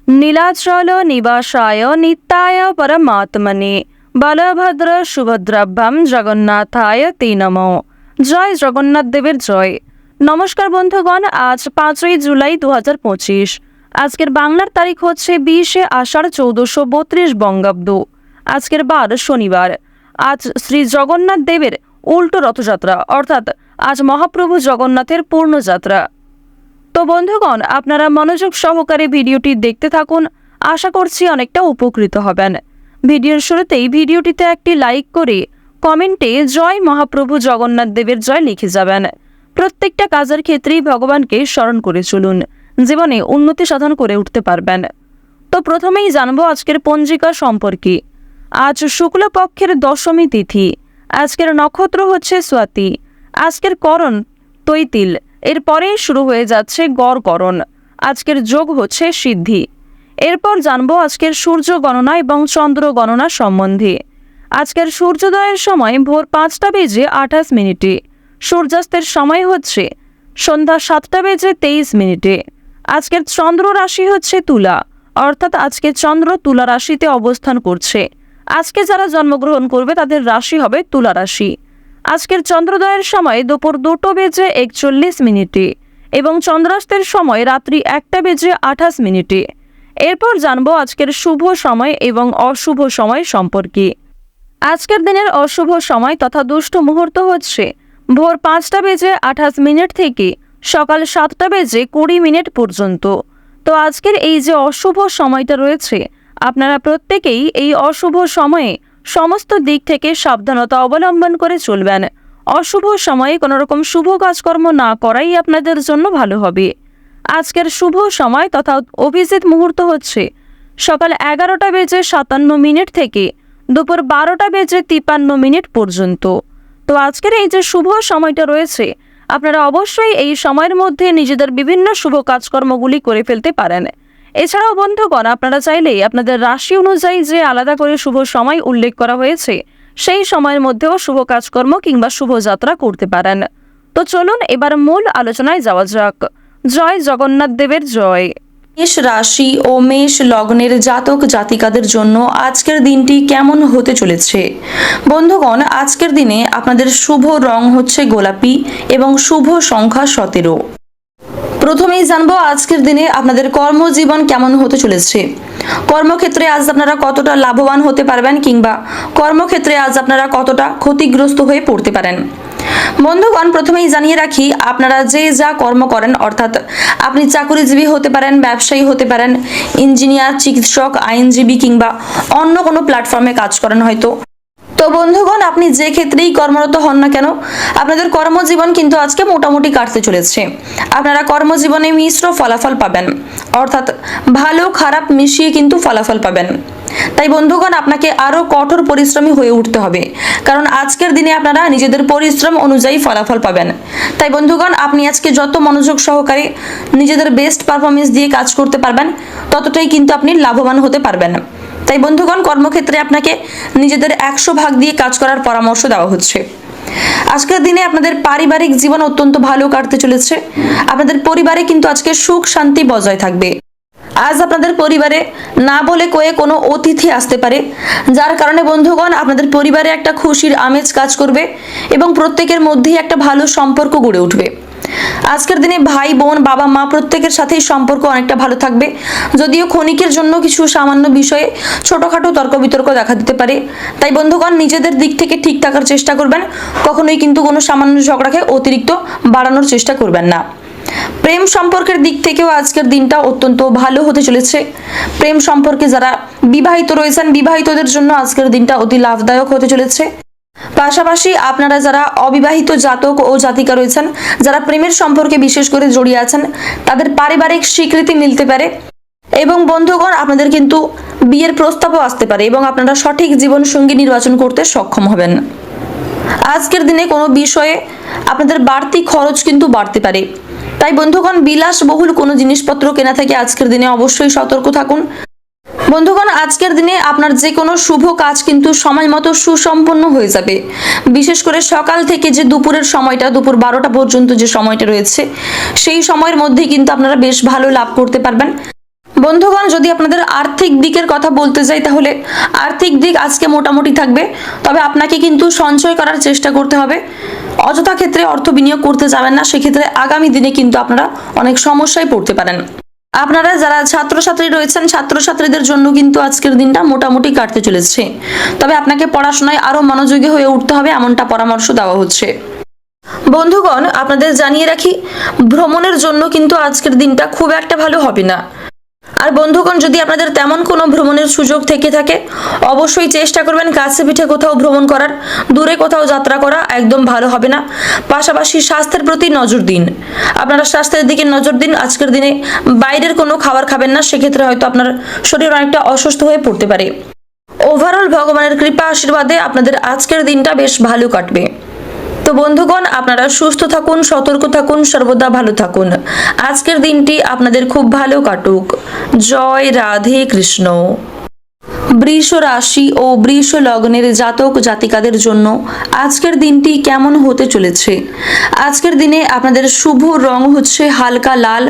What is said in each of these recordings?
নীলাচল নিবাসায় নিত্যায় পরমাত্মনে বলভদ্র সুভদ্রাভ্যাম জগন্নাথায় তে নমঃ। জয় জগন্নাথ দেবের জয়। নমস্কার বন্ধুগণ, আজ 5ই জুলাই 2025। আজকের বাংলার তারিখ হচ্ছে 20শে আষাঢ় 1432 বঙ্গাব্দ। আজকের বার শনিবার। আজ শ্রী জগন্নাথ দেবের উল্টো রথযাত্রা, অর্থাৎ আজ মহাপ্রভু জগন্নাথের পূর্ণযাত্রা। তো বন্ধুগণ, আপনারা মনোযোগ সহকারে ভিডিওটি দেখতে থাকুন। আশা করছি অনেকটা উপকৃত হবেন। ভিডিওর শুরুতেই ভিডিওটিতে একটি লাইক করে কমেন্টে জয় মহাপ্রভু জগন্নাথ দেবের জয় লিখে যাবেন। প্রত্যেকটা কাজের ক্ষেত্রেই ভগবানকে স্মরণ করে চলুন, জীবনে উন্নতি সাধন করে উঠতে পারবেন। তো প্রথমেই জানবো আজকের পঞ্জিকা সম্পর্কে। আজ শুক্লপক্ষের দশমী তিথি। আজকের নক্ষত্র হচ্ছে স্বাতি। আজকের করণ তৈতিল। এরপরে শুরু হয়ে যাচ্ছে গড়করণ। আজকের যোগ হচ্ছে সিদ্ধি। এরপর জানবো আজকের সূর্য গণনা এবং চন্দ্র গণনা সম্বন্ধে। আজকের সূর্যোদয়ের সময় ভোর 5টা বেজে 28 মিনিটে। সূর্যাস্তের সময় হচ্ছে সন্ধ্যা 7টা বেজে 23 মিনিটে। আজকের চন্দ্র রাশি হচ্ছে তুলা, অর্থাৎ আজকে চন্দ্র তুলা রাশিতে অবস্থান করছে। আজকে যারা জন্মগ্রহণ করবে তাদের রাশি হবে তুলা রাশি। আজকের চন্দ্রোদয়ের সময় দুপুর 2টা বেজে 41 মিনিটে এবং চন্দ্রাস্তের সময় রাত্রি 1টা বেজে 28 মিনিটে। এরপর জানবো আজকের শুভ সময় এবং অশুভ সময় সম্পর্কে। আজকের দিনের অশুভ সময় তথা দুষ্ট মুহূর্ত হচ্ছে ভোর 5টা বেজে 28 মিনিট থেকে সকাল 7টা বেজে 20 মিনিট পর্যন্ত। তো আজকের এই যে অশুভ সময়টা রয়েছে, আপনারা প্রত্যেকেই এই অশুভ সময়ে সমস্ত দিক থেকে সাবধানতা অবলম্বন করে চলবেন। অশুভ সময়ে কোনো রকম শুভ কাজকর্ম না করাই আপনাদের জন্য ভালো হবে। আজকের শুভ সময় তথা অভিজিৎ মুহূর্ত হচ্ছে সকাল 11টা বেজে 57 মিনিট থেকে দুপুর 12টা বেজে 53 মিনিট পর্যন্ত। তো আজকের এই যে শুভ সময়টা রয়েছে, আপনারা অবশ্যই এই সময়ের মধ্যে নিজেদের বিভিন্ন শুভ কাজকর্মগুলি করে ফেলতে পারেন। এছাড়াও বন্ধুগণ, আপনারা চাইলেই আপনাদের রাশি অনুযায়ী যে আলাদা করে শুভ সময় উল্লেখ করা হয়েছে সেই সময়ের মধ্যেও শুভ কাজকর্ম কিংবা শুভযাত্রা করতে পারেন। তো চলুন এবার মূল আলোচনায় যাওয়া যাক। জয় জগন্নাথ দেবের জয়। মেষ রাশি ও মেষ লগ্নের জাতক জাতিকাদের জন্য আজকের দিনটি কেমন হতে চলেছে? বন্ধুগণ, আজকের দিনে আপনাদের শুভ রং হচ্ছে গোলাপি এবং শুভ সংখ্যা 17। প্রথমেই জানবো আজকের দিনে আপনাদের কর্মজীবন কেমন হতে চলেছে। কর্মক্ষেত্রে আজ আপনারা কতটা লাভবান হতে পারবেন কিংবা কর্মক্ষেত্রে আজ আপনারা কতটা ক্ষতিগ্রস্ত হয়ে পড়তে পারেন। বন্ধুগণ, প্রথমেই জানিয়ে রাখি, আপনারা যে যা কর্ম করেন, অর্থাৎ আপনি চাকরিজীবী হতে পারেন, ব্যবসায়ী হতে পারেন, ইঞ্জিনিয়ার, চিকিৎসক, আইনজীবী কিংবা অন্য কোনো প্ল্যাটফর্মে কাজ করেন হয়তো। তো বন্ধুগণ, আপনি যে ক্ষেত্রেই কর্মরত হন না কেন, আপনাদের কর্মজীবন কিন্তু আজকে মোটামুটি কাটতে চলেছে। আপনারা কর্মজীবনে মিশ্র ফলাফল পাবেন, অর্থাৎ ভালো খারাপ মিশিয়ে কিন্তু ফলাফল পাবেন। তাই বন্ধুগণ, আপনাকে আরো কঠোর পরিশ্রমী হয়ে উঠতে হবে, কারণ আজকের দিনে আপনারা নিজেদের পরিশ্রম অনুযায়ী ফলাফল পাবেন। তাই বন্ধুগণ, আপনি আজকে যত মনোযোগ সহকারে নিজেদের বেস্ট পারফরমেন্স দিয়ে কাজ করতে পারবেন, ততটাই কিন্তু আপনি লাভবান হতে পারবেন। তাই বন্ধুগণ, কর্মক্ষেত্রে আপনাকে নিজেদের 100 ভাগ দিয়ে কাজ করার পরামর্শ দেওয়া হচ্ছে। আজকের দিনে আপনাদের পারিবারিক জীবন অত্যন্ত ভালো কাটতে চলেছে। আপনাদের পরিবারে কিন্তু আজকে সুখ শান্তি বজায় থাকবে। আজ আপনাদের পরিবারে না বলে কয়ে কোনো অতিথি আসতে পারে, যার কারণে বন্ধুগণ আপনাদের পরিবারে একটা খুশির আমেজ কাজ করবে এবং প্রত্যেকের মধ্যেই একটা ভালো সম্পর্ক গড়ে উঠবে। আজকের দিনে ভাই বোন বাবা মা প্রত্যেকের সাথেই সম্পর্ক অনেকটা ভালো থাকবে, যদিও ক্ষণিকের জন্য কিছু সামান্য বিষয়ে ছোটখাটো তর্ক বিতর্ক দেখা দিতে পারে। তাই বন্ধুগণ, নিজেদের দিক থেকে ঠিক থাকার চেষ্টা করবেন, কখনোই কিন্তু কোনো সামান্য ঝগড়াকে অতিরিক্ত বাড়ানোর চেষ্টা করবেন না। প্রেম সম্পর্কের দিক থেকেও আজকের দিনটা অত্যন্ত ভালো হতে চলেছে। প্রেম সম্পর্কে যারা বিবাহিত রয়েছেন, বিবাহিতদের জন্য আজকের দিনটা অতি লাভদায়ক হতে চলেছে। পাশাপাশি আপনারা যারা অবিবাহিত জাতক ও জাতিকা রয়েছেন, যারা প্রেমের সম্পর্কে বিশেষ করে জড়িয়ে আছেন, তাদের পারিবারিক স্বীকৃতি মিলতে পারে এবং বন্ধুগণ আপনাদের কিন্তু বিয়ের প্রস্তাবও আসতে পারে এবং আপনারা সঠিক জীবন সঙ্গী নির্বাচন করতে সক্ষম হবেন। আজকের দিনে কোনো বিষয়ে আপনাদের বাড়তি খরচ কিন্তু বাড়তে পারে। তাই বন্ধুগণ, বিলাসবহুল কোনো জিনিসপত্র কেনা থেকে আজকের দিনে অবশ্যই সতর্ক থাকুন। বন্ধুগণ, আজকের দিনে আপনার যে কোনো শুভ কাজ কিন্তু সময় মতো সুসম্পন্ন হয়ে যাবে। বিশেষ করে সকাল থেকে যে দুপুরের সময়টা, দুপুর 12টা পর্যন্ত যে সময়টা রয়েছে, সেই সময়ের মধ্যে কিন্তু আপনারা বেশ ভালো লাভ করতে পারবেন। বন্ধুগণ, যদি আপনাদের আর্থিক দিকের কথা বলতে যাই তাহলে আর্থিক দিক আজকে মোটামুটি থাকবে, তবে আপনাকে কিন্তু সঞ্চয় করার চেষ্টা করতে হবে। অযথা ক্ষেত্রে অর্থ বিনিয়োগ করতে যাবেন না, সেক্ষেত্রে আগামী দিনে কিন্তু আপনারা অনেক সমস্যায় পড়তে পারেন। আপনারা যারা ছাত্রছাত্রী রয়েছেন, ছাত্রছাত্রীদের জন্য কিন্তু আজকের দিনটা মোটামুটি কাটতে চলেছে, তবে আপনাকে পড়াশোনায় আরো মনোযোগী হয়ে উঠতে হবে, এমনটা পরামর্শ দেওয়া হচ্ছে। বন্ধুগণ, আপনাদের জানিয়ে রাখি, ভ্রমণের জন্য কিন্তু আজকের দিনটা খুব একটা ভালো হবে না। আর বন্ধুগণ, যদি আপনাদের তেমন কোনো ভ্রমণের সুযোগ থেকে থাকে, অবশ্যই চেষ্টা করবেন কাছে পিঠে কোথাও ভ্রমণ করার। দূরে কোথাও যাত্রা করা একদম ভালো হবে না। পাশাপাশি স্বাস্থ্যের প্রতি নজর দিন, আপনারা স্বাস্থ্যের দিকে নজর দিন। আজকের দিনে বাইরের কোনো খাবার খাবেন না, সেক্ষেত্রে হয়তো আপনার শরীর অনেকটা অসুস্থ হয়ে পড়তে পারে। ওভারঅল ভগবানের কৃপা আশীর্বাদে আপনাদের আজকের দিনটা বেশ ভালো কাটবে। তো বন্ধুগণ, আপনারা সুস্থ থাকুন, সতর্ক থাকুন, সর্বদা ভালো থাকুন। আজকের দিনটি আপনাদের খুব ভালো কাটুক। জয় রাধে কৃষ্ণ। বৃষ রাশি ও বৃষ লগ্নের জাতক জাতিকাদের জন্য আজকের দিনটি কেমন হতে চলেছে? আজকের দিনে আপনাদের শুভ রং হচ্ছে হালকা লাল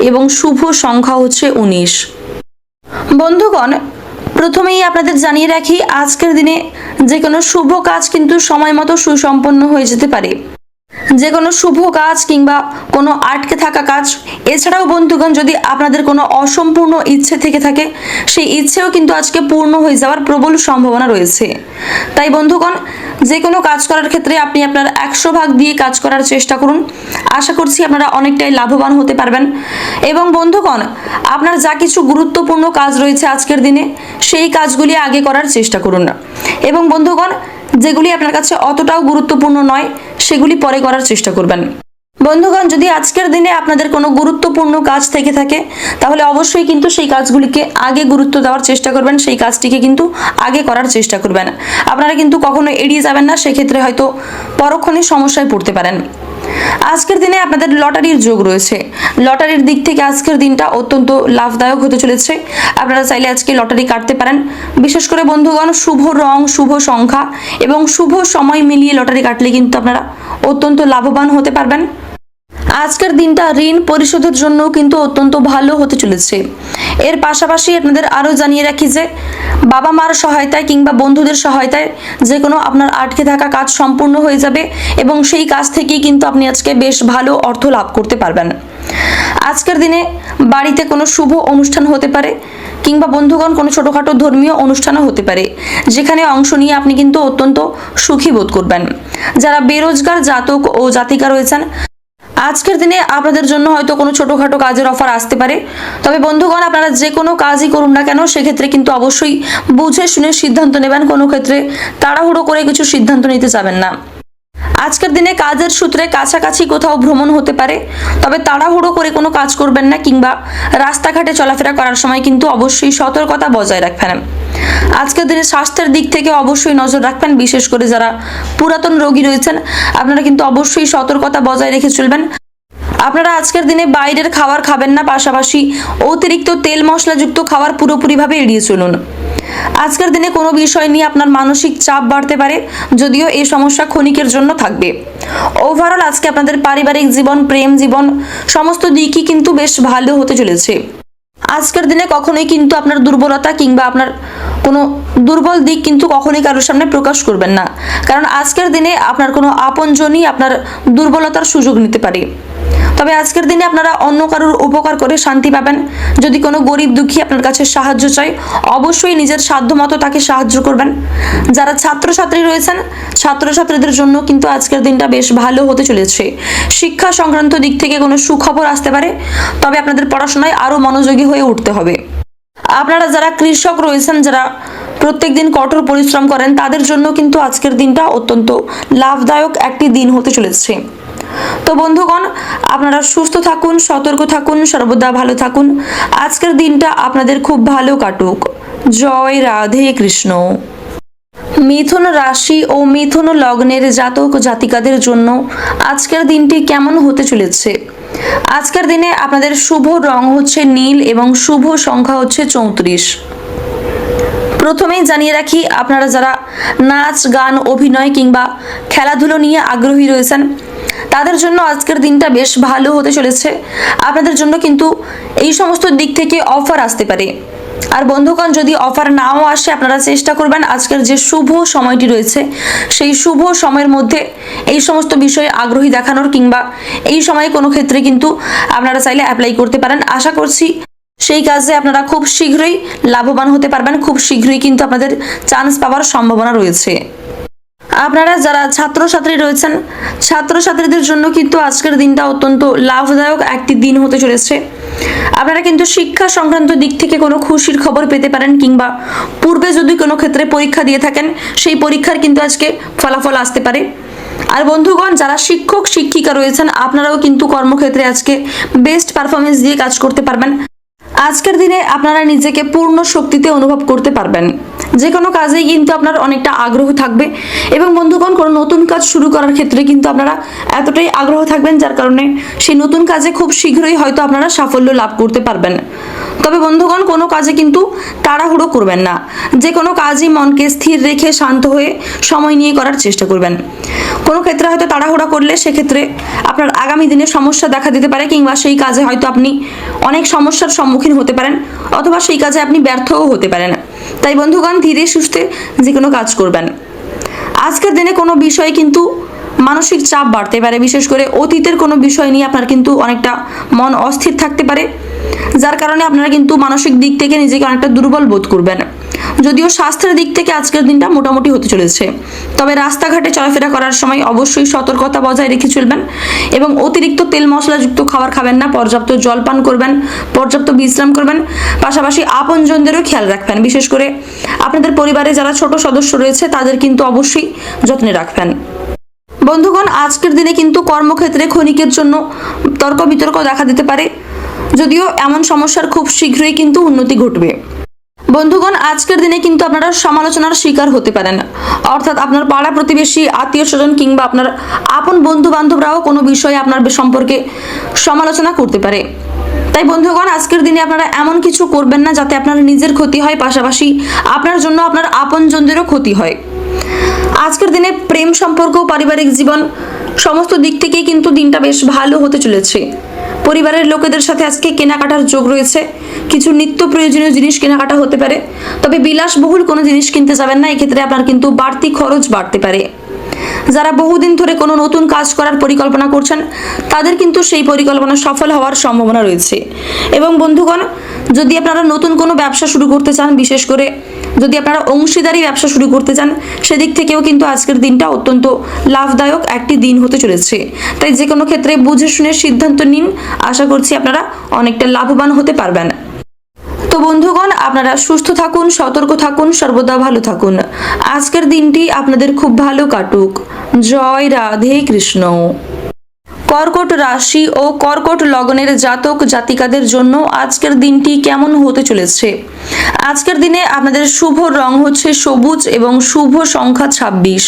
এবং শুভ সংখ্যা হচ্ছে 19। বন্ধুগণ, প্রথমেই আপনাদের জানিয়ে রাখি, আজকের দিনে যে কোনো শুভ কাজ কিন্তু সময় মতো সুসম্পন্ন হয়ে যেতে পারে। যে কোনো শুভ কাজ কিংবা কোনো আটকে থাকা কাজ, এছাড়াও বন্ধুগণ যদি আপনাদের কোনো অসম্পূর্ণ ইচ্ছে থেকে থাকে, সেই ইচ্ছেও কিন্তু আজকে পূর্ণ হয়ে যাওয়ার প্রবল সম্ভাবনা রয়েছে। তাই বন্ধুগণ, যে কোনো কাজ করার ক্ষেত্রে আপনি আপনার 100 ভাগ দিয়ে কাজ করার চেষ্টা করুন। আশা করছি আপনারা অনেকটাই লাভবান হতে পারবেন। এবং বন্ধুগণ, আপনার যা কিছু গুরুত্বপূর্ণ কাজ রয়েছে আজকের দিনে, সেই কাজগুলি আগে করার চেষ্টা করুন। এবং বন্ধুগণ, যেগুলি আপনার কাছে অতটাও গুরুত্বপূর্ণ নয়, সেগুলি পরে করার চেষ্টা করবেন। বন্ধুগণ, যদি আজকের দিনে আপনাদের কোনো গুরুত্বপূর্ণ কাজ থেকে থাকে, তাহলে অবশ্যই কিন্তু সেই কাজগুলিকে আগে গুরুত্ব দেওয়ার চেষ্টা করবেন, সেই কাজটিকে কিন্তু আগে করার চেষ্টা করবেন। আপনারা কিন্তু কখনো এড়িয়ে যাবেন না, সেক্ষেত্রে হয়তো পরক্ষণে সমস্যায় পড়তে পারেন। আজকের দিনে আপনাদের লটারির যোগ রয়েছে। লটারির দিক থেকে আজকের দিনটা অত্যন্ত লাভদায়ক হতে চলেছে। আপনারা চাইলে আজকে লটারি কাটতে পারেন। বিশেষ করে বন্ধুগণ, শুভ রং, শুভ সংখ্যা এবং শুভ সময় মিলিয়ে লটারি কাটলে কিন্তু আপনারা অত্যন্ত লাভবান হতে পারবেন। আজকের দিনটা ঋণ পরিশোধের জন্য কিন্তু অত্যন্ত ভালো হতে চলেছে। এর পাশাপাশি আপনাদের আরও জানিয়ে রাখি যে বাবা মার সহায়তায় কিংবা বন্ধুদের সহায়তায় যে কোনো আপনার আটকে থাকা কাজ সম্পূর্ণ হয়ে যাবে এবং সেই কাজ থেকেই কিন্তু আপনি আজকে বেশ ভালো অর্থ লাভ করতে পারবেন। আজকের দিনে বাড়িতে কোনো শুভ অনুষ্ঠান হতে পারে কিংবা বন্ধুগণ কোনো ছোটোখাটো ধর্মীয় অনুষ্ঠানও হতে পারে, যেখানে অংশ নিয়ে আপনি কিন্তু অত্যন্ত সুখী বোধ করবেন। যারা বেরোজগার জাতক ও জাতিকা রয়েছেন, আজকের দিনে আপনাদের জন্য হয়তো কোনো ছোটোখাটো কাজের অফার আসতে পারে। তবে বন্ধুগণ, আপনারা যে কোনো কাজই করুন না কেন, সেক্ষেত্রে কিন্তু অবশ্যই বুঝে শুনে সিদ্ধান্ত নেবেন। কোনো ক্ষেত্রে তাড়াহুড়ো করে কিছু সিদ্ধান্ত নিতে যাবেন না। আজকের দিনে কাজের সূত্রে কাছাকাছি কোথাও ভ্রমণ হতে পারে, তবে তাড়াহুড়ো করে কোনো কাজ করবেন না কিংবা রাস্তাঘাটে চলাফেরা করার সময় কিন্তু অবশ্যই সতর্কতা বজায় রাখবেন। আজকের দিনে স্বাস্থ্যের দিক থেকে অবশ্যই নজর রাখবেন। বিশেষ করে যারা পুরাতন রোগী রয়েছেন, আপনারা কিন্তু অবশ্যই সতর্কতা বজায় রেখে চলবেন। আপনারা আজকের দিনে বাইরের খাবার খাবেন না, পাশাপাশি অতিরিক্ত তেল মশলাযুক্ত খাবার পুরোপুরিভাবে এড়িয়ে চলুন। আজকের দিনে কোনো বিষয় নিয়ে আপনার মানসিক চাপ বাড়তে পারে, যদিও এই সমস্যা ক্ষণিকের জন্য থাকবে। ওভারঅল আজকে আপনাদের পারিবারিক জীবন, প্রেম জীবন সমস্ত দিকই কিন্তু বেশ ভালো হতে চলেছে। আজকের দিনে কখনোই কিন্তু আপনার দুর্বলতা কিংবা আপনার কোনো দুর্বল দিক কিন্তু কখনোই কারোর সামনে প্রকাশ করবেন না, কারণ আজকের দিনে আপনার কোনো আপনজনই আপনার দুর্বলতার সুযোগ নিতে পারে। তবে আজকের দিনে আপনারা অন্য কারোর উপকার করে শান্তি পাবেন। যদি কোনো গরিব দুঃখী আপনার কাছে সাহায্য চায়, অবশ্যই নিজের সাধ্যমতো তাকে সাহায্য করবেন। যারা ছাত্রছাত্রী রয়েছেন, ছাত্রছাত্রীদের জন্য কিন্তু আজকের দিনটা বেশ ভালো হতে চলেছে। শিক্ষা সংক্রান্ত দিক থেকে কোনো সুখবর আসতে পারে, তবে আপনাদের পড়াশোনায় আরও মনোযোগী হয়ে উঠতে হবে। আপনারা যারা কৃষক রয়েছেন, যারা প্রত্যেকদিন কঠোর পরিশ্রম করেন, তাদের জন্য কিন্তু আজকের দিনটা অত্যন্ত লাভদায়ক একটি দিন হতে চলেছে। তো বন্ধুগণ, আপনারা সুস্থ থাকুন, সতর্ক থাকুন, সর্বদা ভালো থাকুন। আজকের দিনটা আপনাদের খুব ভালো কাটুক। জয় রাধে কৃষ্ণ। মিথুন রাশি ও মিথুন লগ্নের জাতক জাতিকাদের জন্য আজকের দিনটি কেমন হতে চলেছে? আজকের দিনে আপনাদের শুভ রং হচ্ছে নীল এবং শুভ সংখ্যা হচ্ছে 34। প্রথমেই জানিয়ে রাখি, আপনারা যারা নাচ গান, অভিনয় কিংবা খেলাধুলো নিয়ে আগ্রহী রয়েছেন, তাদের জন্য আজকের দিনটা বেশ ভালো হতে চলেছে। আপনাদের জন্য কিন্তু এই সমস্ত দিক থেকে অফার আসতে পারে। আর বন্ধুগণ, যদি অফার নাও আসে, আপনারা চেষ্টা করবেন আজকের যে শুভ সময়টি রয়েছে সেই শুভ সময়ের মধ্যে এই সমস্ত বিষয়ে আগ্রহী দেখানোর, কিংবা এই সময়ে কোনো ক্ষেত্রে কিন্তু আপনারা চাইলে অ্যাপ্লাই করতে পারেন। আশা করছি সেই কাজে আপনারা খুব শীঘ্রই লাভবান হতে পারবেন, খুব শীঘ্রই কিন্তু আপনাদের চান্স পাওয়ার সম্ভাবনা রয়েছে। আপনারা যারা ছাত্রছাত্রী রয়েছেন, ছাত্রছাত্রীদের জন্য কিন্তু আজকের দিনটা অত্যন্ত লাভদায়ক একটি দিন হতে চলেছে। আপনারা কিন্তু শিক্ষা সংক্রান্ত দিক থেকে কোনো খুশির খবর পেতে পারেন, কিংবা পূর্বে যদি কোনো ক্ষেত্রে পরীক্ষা দিয়ে থাকেন সেই পরীক্ষার কিন্তু আজকে ফলাফল আসতে পারে। আর বন্ধুগণ, যারা শিক্ষক শিক্ষিকা রয়েছেন, আপনারাও কিন্তু কর্মক্ষেত্রে আজকে বেস্ট পারফরমেন্স দিয়ে কাজ করতে পারবেন। আজকের দিনে আপনারা নিজেকে পূর্ণ শক্তিতে অনুভব করতে পারবেন। যে কোনো কাজেই কিন্তু আপনার অনেকটা আগ্রহ থাকবে, এবং বন্ধুগণ, কোনো নতুন কাজ শুরু করার ক্ষেত্রে কিন্তু আপনারা এতটাই আগ্রহ থাকবেন যার কারণে সেই নতুন কাজে খুব শীঘ্রই হয়তো আপনারা সাফল্য লাভ করতে পারবেন। তবে বন্ধুগণ, কোনো কাজে কিন্তু তাড়াহুড়ো করবেন না। যে কোনো কাজই মনকে স্থির রেখে শান্ত হয়ে সময় নিয়ে করার চেষ্টা করবেন। কোনো ক্ষেত্রে হয়তো তাড়াহুড়া করলে সেক্ষেত্রে আপনার আগামী দিনে সমস্যা দেখা দিতে পারে, কিংবা সেই কাজে হয়তো আপনি অনেক সমস্যার সম্মুখীন হতে পারেন, অথবা সেই কাজে আপনি ব্যর্থও হতে পারেন। তাই বন্ধুগণ, ধীরে সুস্থে যে কোনো কাজ করবেন। আজকের দিনে কোনো বিষয়ে কিন্তু মানসিক চাপ বাড়তে পারে, বিশেষ করে অতীতের কোনো বিষয় নিয়ে আপনার কিন্তু অনেকটা মন অস্থির থাকতে পারে, যার কারণে আপনারা কিন্তু মানসিক দিক থেকে নিজেকে অনেকটা দুর্বল বোধ করবেন। যদিও স্বাস্থ্যের দিক থেকে আজকের দিনটা মোটামুটি হতে চলেছে, তবে রাস্তাঘাটে চলাফেরা করার সময় অবশ্যই সতর্কতা বজায় রেখে চলবেন, এবং অতিরিক্ত তেল মশলাযুক্ত খাবার খাবেন না, পর্যাপ্ত জল পান করবেন, পর্যাপ্ত বিশ্রাম করবেন, পাশাপাশি আপনজনদেরও খেয়াল রাখবেন। বিশেষ করে আপনাদের পরিবারে যারা ছোট সদস্য রয়েছে তাদের কিন্তু অবশ্যই যত্নে রাখবেন। বন্ধুগণ, আজকের দিনে কিন্তু কর্মক্ষেত্রে ক্ষণিকের জন্য তর্ক বিতর্ক দেখা দিতে পারে, যদিও এমন সমস্যার খুব শীঘ্রই কিন্তু উন্নতি ঘটবে। বন্ধুগণ, আজকের দিনে কিন্তু আপনারা সমালোচনার শিকার হতে পারেন, অর্থাৎ আপনার পাড়া প্রতিবেশী, আত্মীয় স্বজন, কিংবা আপনার আপন বন্ধু বান্ধবরাও কোনো বিষয়ে আপনার সম্পর্কে সমালোচনা করতে পারে। তাই বন্ধুগণ, আজকের দিনে আপনারা এমন কিছু করবেন না যাতে আপনার নিজের ক্ষতি হয়, পাশাপাশি আপনার জন্য আপনার আপনজনদেরও ক্ষতি হয়। আজকের দিনে প্রেম সম্পর্ক, পারিবারিক জীবন সমস্ত দিক থেকেই কিন্তু দিনটা বেশ ভালো হতে চলেছে। পরিবারের লোকেদের সাথে আজকে কেনাকাটার যোগ রয়েছে। কিছু নিত্য প্রয়োজনীয় জিনিস কেনাকাটা হতে পারে, তবে বিলাসবহুল কোনো জিনিস কিনতে যাবেন না, এক্ষেত্রে আপনার কিন্তু বাড়তি খরচ বাড়তে পারে। যারা বহুদিন ধরে কোনো নতুন কাজ করার পরিকল্পনা করছেন তাদের কিন্তু সেই পরিকল্পনা সফল হওয়ার সম্ভাবনা রয়েছে। এবং বন্ধুগণ, যদি আপনারা নতুন কোনো ব্যবসা শুরু করতে চান, বিশেষ করে যদি আপনারা অংশীদারি ব্যবসা শুরু করতে চান, সেদিক থেকেও কিন্তু আজকের দিনটা অত্যন্ত লাভদায়ক একটি দিন হতে চলেছে। তাই যে কোনো ক্ষেত্রে বুঝে শুনে সিদ্ধান্ত নিন, আশা করছি আপনারা অনেকটা লাভবান হতে পারবেন। তো বন্ধুগণ, আপনারা সুস্থ থাকুন, সতর্ক থাকুন, সর্বদা ভালো থাকুন। আজকের দিনটি আপনাদের খুব ভালো কাটুক। জয় রাধে কৃষ্ণ। কর্কট রাশি ও কর্কট লগ্নের জাতক জাতিকাদের জন্য আজকের দিনটি কেমন হতে চলেছে? আজকের দিনে আপনাদের শুভ রং হচ্ছে সবুজ এবং শুভ সংখ্যা 26।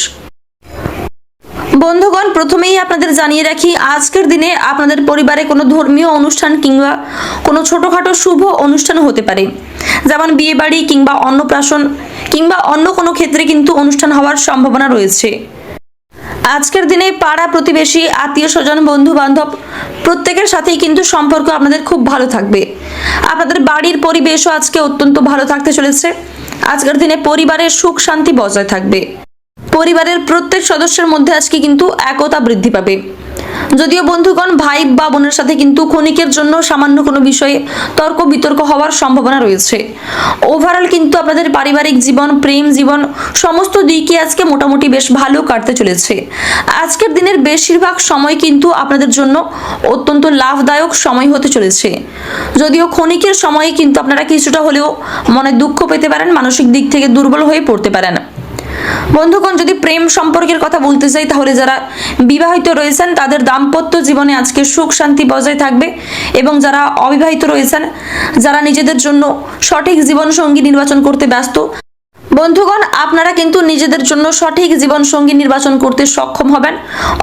বন্ধুগণ, প্রথমেই আপনাদের জানিয়ে রাখি, আজকের দিনে আপনাদের পরিবারে কোনো ধর্মীয় অনুষ্ঠান কিংবা কোনো ছোটোখাটো শুভ অনুষ্ঠান হতে পারে, যেমন বিয়ে বাড়ি কিংবা অন্নপ্রাশন কিংবা অন্য কোনো ক্ষেত্রে কিন্তু অনুষ্ঠান হওয়ার সম্ভাবনা রয়েছে। আজকের দিনে পাড়া প্রতিবেশী, আত্মীয় স্বজন, বন্ধু বান্ধব প্রত্যেকের সাথেই কিন্তু সম্পর্ক আপনাদের খুব ভালো থাকবে। আপনাদের বাড়ির পরিবেশও আজকে অত্যন্ত ভালো থাকতে চলেছে। আজকের দিনে পরিবারের সুখ শান্তি বজায় থাকবে। পরিবারের প্রত্যেক সদস্যের মধ্যে আজকে কিন্তু একতা বৃদ্ধি পাবে। যদিও বন্ধুগণ, ভাই বা বোনের সাথে কিন্তু ক্ষণিকের জন্য সামান্য কোনো বিষয়ে তর্ক বিতর্ক হওয়ার সম্ভাবনা রয়েছে। ওভারঅল কিন্তু আপনাদের পারিবারিক জীবন, প্রেম জীবন সমস্ত দিকে আজকে মোটামুটি বেশ ভালো কাটতে চলেছে। আজকের দিনের বেশিরভাগ সময় কিন্তু আপনাদের জন্য অত্যন্ত লাভদায়ক সময় হতে চলেছে। যদিও ক্ষণিকের সময়ে কিন্তু আপনারা কিছুটা হলেও মনে দুঃখ পেতে পারেন, মানসিক দিক থেকে দুর্বল হয়ে পড়তে পারেন। বন্ধুগণ, যদি প্রেম সম্পর্কের কথা বলতে চাই, তাহলে যারা বিবাহিত রয়েছেন তাদের দাম্পত্য জীবনে আজকে সুখ শান্তি বজায় থাকবে, এবং যারা অবিবাহিত রয়েছেন, যারা নিজেদের জন্য সঠিক জীবন সঙ্গী নির্বাচন করতে ব্যস্ত, বন্ধুগণ, আপনারা কিন্তু নিজেদের জন্য সঠিক জীবন সঙ্গী নির্বাচন করতে সক্ষম হবেন,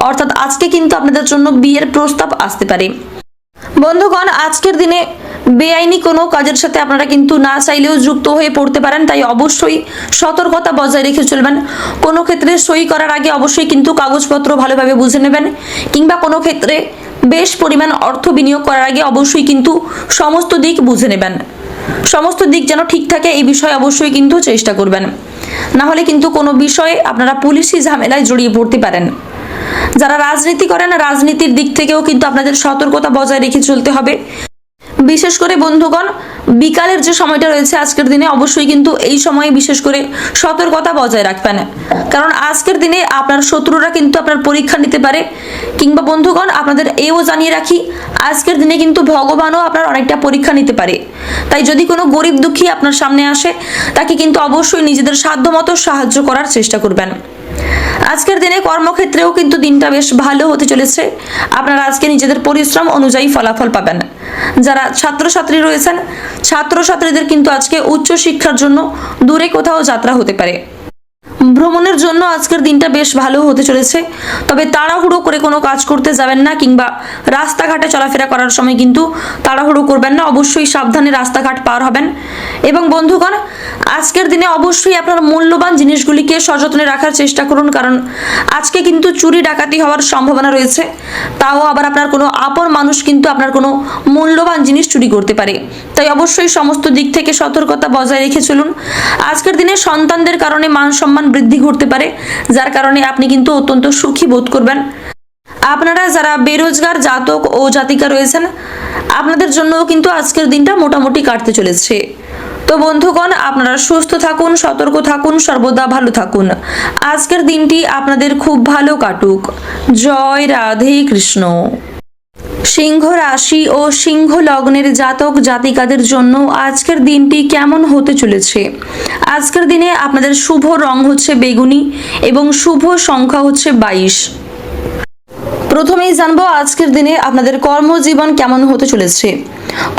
অর্থাৎ আজকে কিন্তু আপনাদের জন্য বিয়ের প্রস্তাব আসতে পারে। বন্ধুগণ, আজকের দিনে বেআইনি কোনো কাজের সাথে আপনারা কিন্তু না চাইলেও যুক্ত হয়ে পড়তে পারেন, তাই অবশ্যই সতর্কতা বজায় রেখে চলবেন। কোনো ক্ষেত্রে সই করার আগে অবশ্যই কিন্তু কাগজপত্র ভালোভাবে বুঝে নেবেন, কিংবা কোনো ক্ষেত্রে বেশ পরিমাণ অর্থ বিনিয়োগ করার আগে অবশ্যই কিন্তু সমস্ত দিক বুঝে নেবেন। সমস্ত দিক যেন ঠিক থাকে এই বিষয়ে অবশ্যই কিন্তু চেষ্টা করবেন, না হলে কিন্তু কোনো বিষয়ে আপনারা পুলিশি ঝামেলায় জড়িয়ে পড়তে পারেন। যারা রাজনীতি করেন, রাজনীতির দিক থেকেও কিন্তু আপনাদের সতর্কতা বজায় রেখে চলতে হবে। বিশেষ করে বন্ধুগণ, বিকালের যে সময়টা রয়েছে আজকের দিনে অবশ্যই কিন্তু এই সময়ে বিশেষ করে সতর্কতা বজায় রাখবেন, কারণ আজকের দিনে আপনার শত্রুরা কিন্তু আপনার পরীক্ষা নিতে পারে। কিংবা বন্ধুগণ, আপনাদের এও জানিয়ে রাখি, আজকের দিনে কিন্তু ভগবানও আপনার অনেকটা পরীক্ষা নিতে পারে। তাই যদি কোনো গরিব দুঃখী আপনার সামনে আসে, তাকে কিন্তু অবশ্যই নিজেদের সাধ্যমতো সাহায্য করার চেষ্টা করবেন। আজকের দিনে কর্মক্ষেত্রেও কিন্তু দিনটা বেশ ভালো হতে চলেছে। আপনারা আজকে নিজেদের পরিশ্রম অনুযায়ী ফলাফল পাবেন। যারা ছাত্রছাত্রী রয়েছেন, ছাত্রছাত্রীদের কিন্তু আজকে উচ্চ শিক্ষার জন্য দূরে কোথাও যাত্রা হতে পারে। ভ্রমণের জন্য আজকের দিনটা বেশ ভালো হতে চলেছে, তবে তাড়াহুড়ো করে কোনো কাজ করতে যাবেন না, কিংবা রাস্তাঘাটে চলাফেরা করার সময় কিন্তু তাড়াহুড়ো করবেন না। অবশ্যই সাবধানে রাস্তাঘাট পার হবেন। এবং বন্ধুগণ, আজকের দিনে অবশ্যই আপনার মূল্যবান জিনিসগুলিকে সযত্নে রাখার চেষ্টা করুন, কারণ আজকে কিন্তু চুরি ডাকাতি হওয়ার সম্ভাবনা রয়েছে। তাও আবার আপনার কোনো আপন মানুষ কিন্তু আপনার কোনো মূল্যবান জিনিস চুরি করতে পারে। তাই অবশ্যই সমস্ত দিক থেকে সতর্কতা বজায় রেখে চলুন। আজকের দিনে সন্তানদের কারণে মান সম্মান বৃদ্ধি ঘটতে পারে, যার কারণে আপনি কিন্তু অত্যন্ত সুখী বোধ করবেন। আপনারা যারা বেরোজগার জাতক ও জাতিকা রয়েছেন, আপনাদের জন্যও কিন্তু আজকের দিনটা মোটামুটি কাটতে চলেছে। তো বন্ধুগণ, আপনারা সুস্থ থাকুন, সতর্ক থাকুন, সর্বদা ভালো থাকুন। আজকের দিনটি আপনাদের খুব ভালো কাটুক। জয় রাধে কৃষ্ণ। সিংহ রাশি ও সিংহ লগ্নের জাতক জাতিকাদের জন্য আজকের দিনটি কেমন হতে চলেছে? আজকের দিনে আপনাদের শুভ রং হচ্ছে বেগুনি এবং শুভ সংখ্যা হচ্ছে 22। প্রথমেই জানবো আজকের দিনে আপনাদের কর্মজীবন কেমন হতে চলেছে।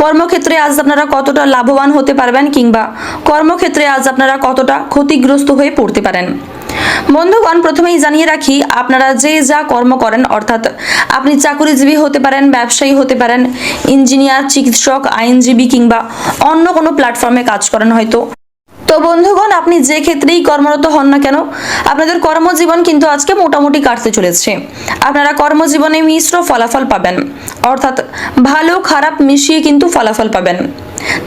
কর্মক্ষেত্রে আজ আপনারা কতটা লাভবান হতে পারবেন, কিংবা কর্মক্ষেত্রে আজ আপনারা কতটা ক্ষতিগ্রস্ত হয়ে পড়তে পারেন। বন্ধুগণ, প্রথমেই জানিয়ে রাখি, আপনারা যে যা কর্ম করেন, অর্থাৎ আপনি চাকরিজীবী হতে পারেন, ব্যবসায়ী হতে পারেন, ইঞ্জিনিয়ার, চিকিৎসক, আইনজীবী, কিংবা অন্য কোনো প্ল্যাটফর্মে কাজ করেন হয়তো। তো বন্ধুগণ, আপনি যে ক্ষেত্রেই কর্মরত হন না কেন, আপনাদের কর্মজীবন কিন্তু আজকে মোটামুটি কাটতে চলেছে। আপনারা কর্মজীবনে মিশ্র ফলাফল পাবেন, অর্থাৎ ভালো খারাপ মিশিয়ে কিন্তু ফলাফল পাবেন।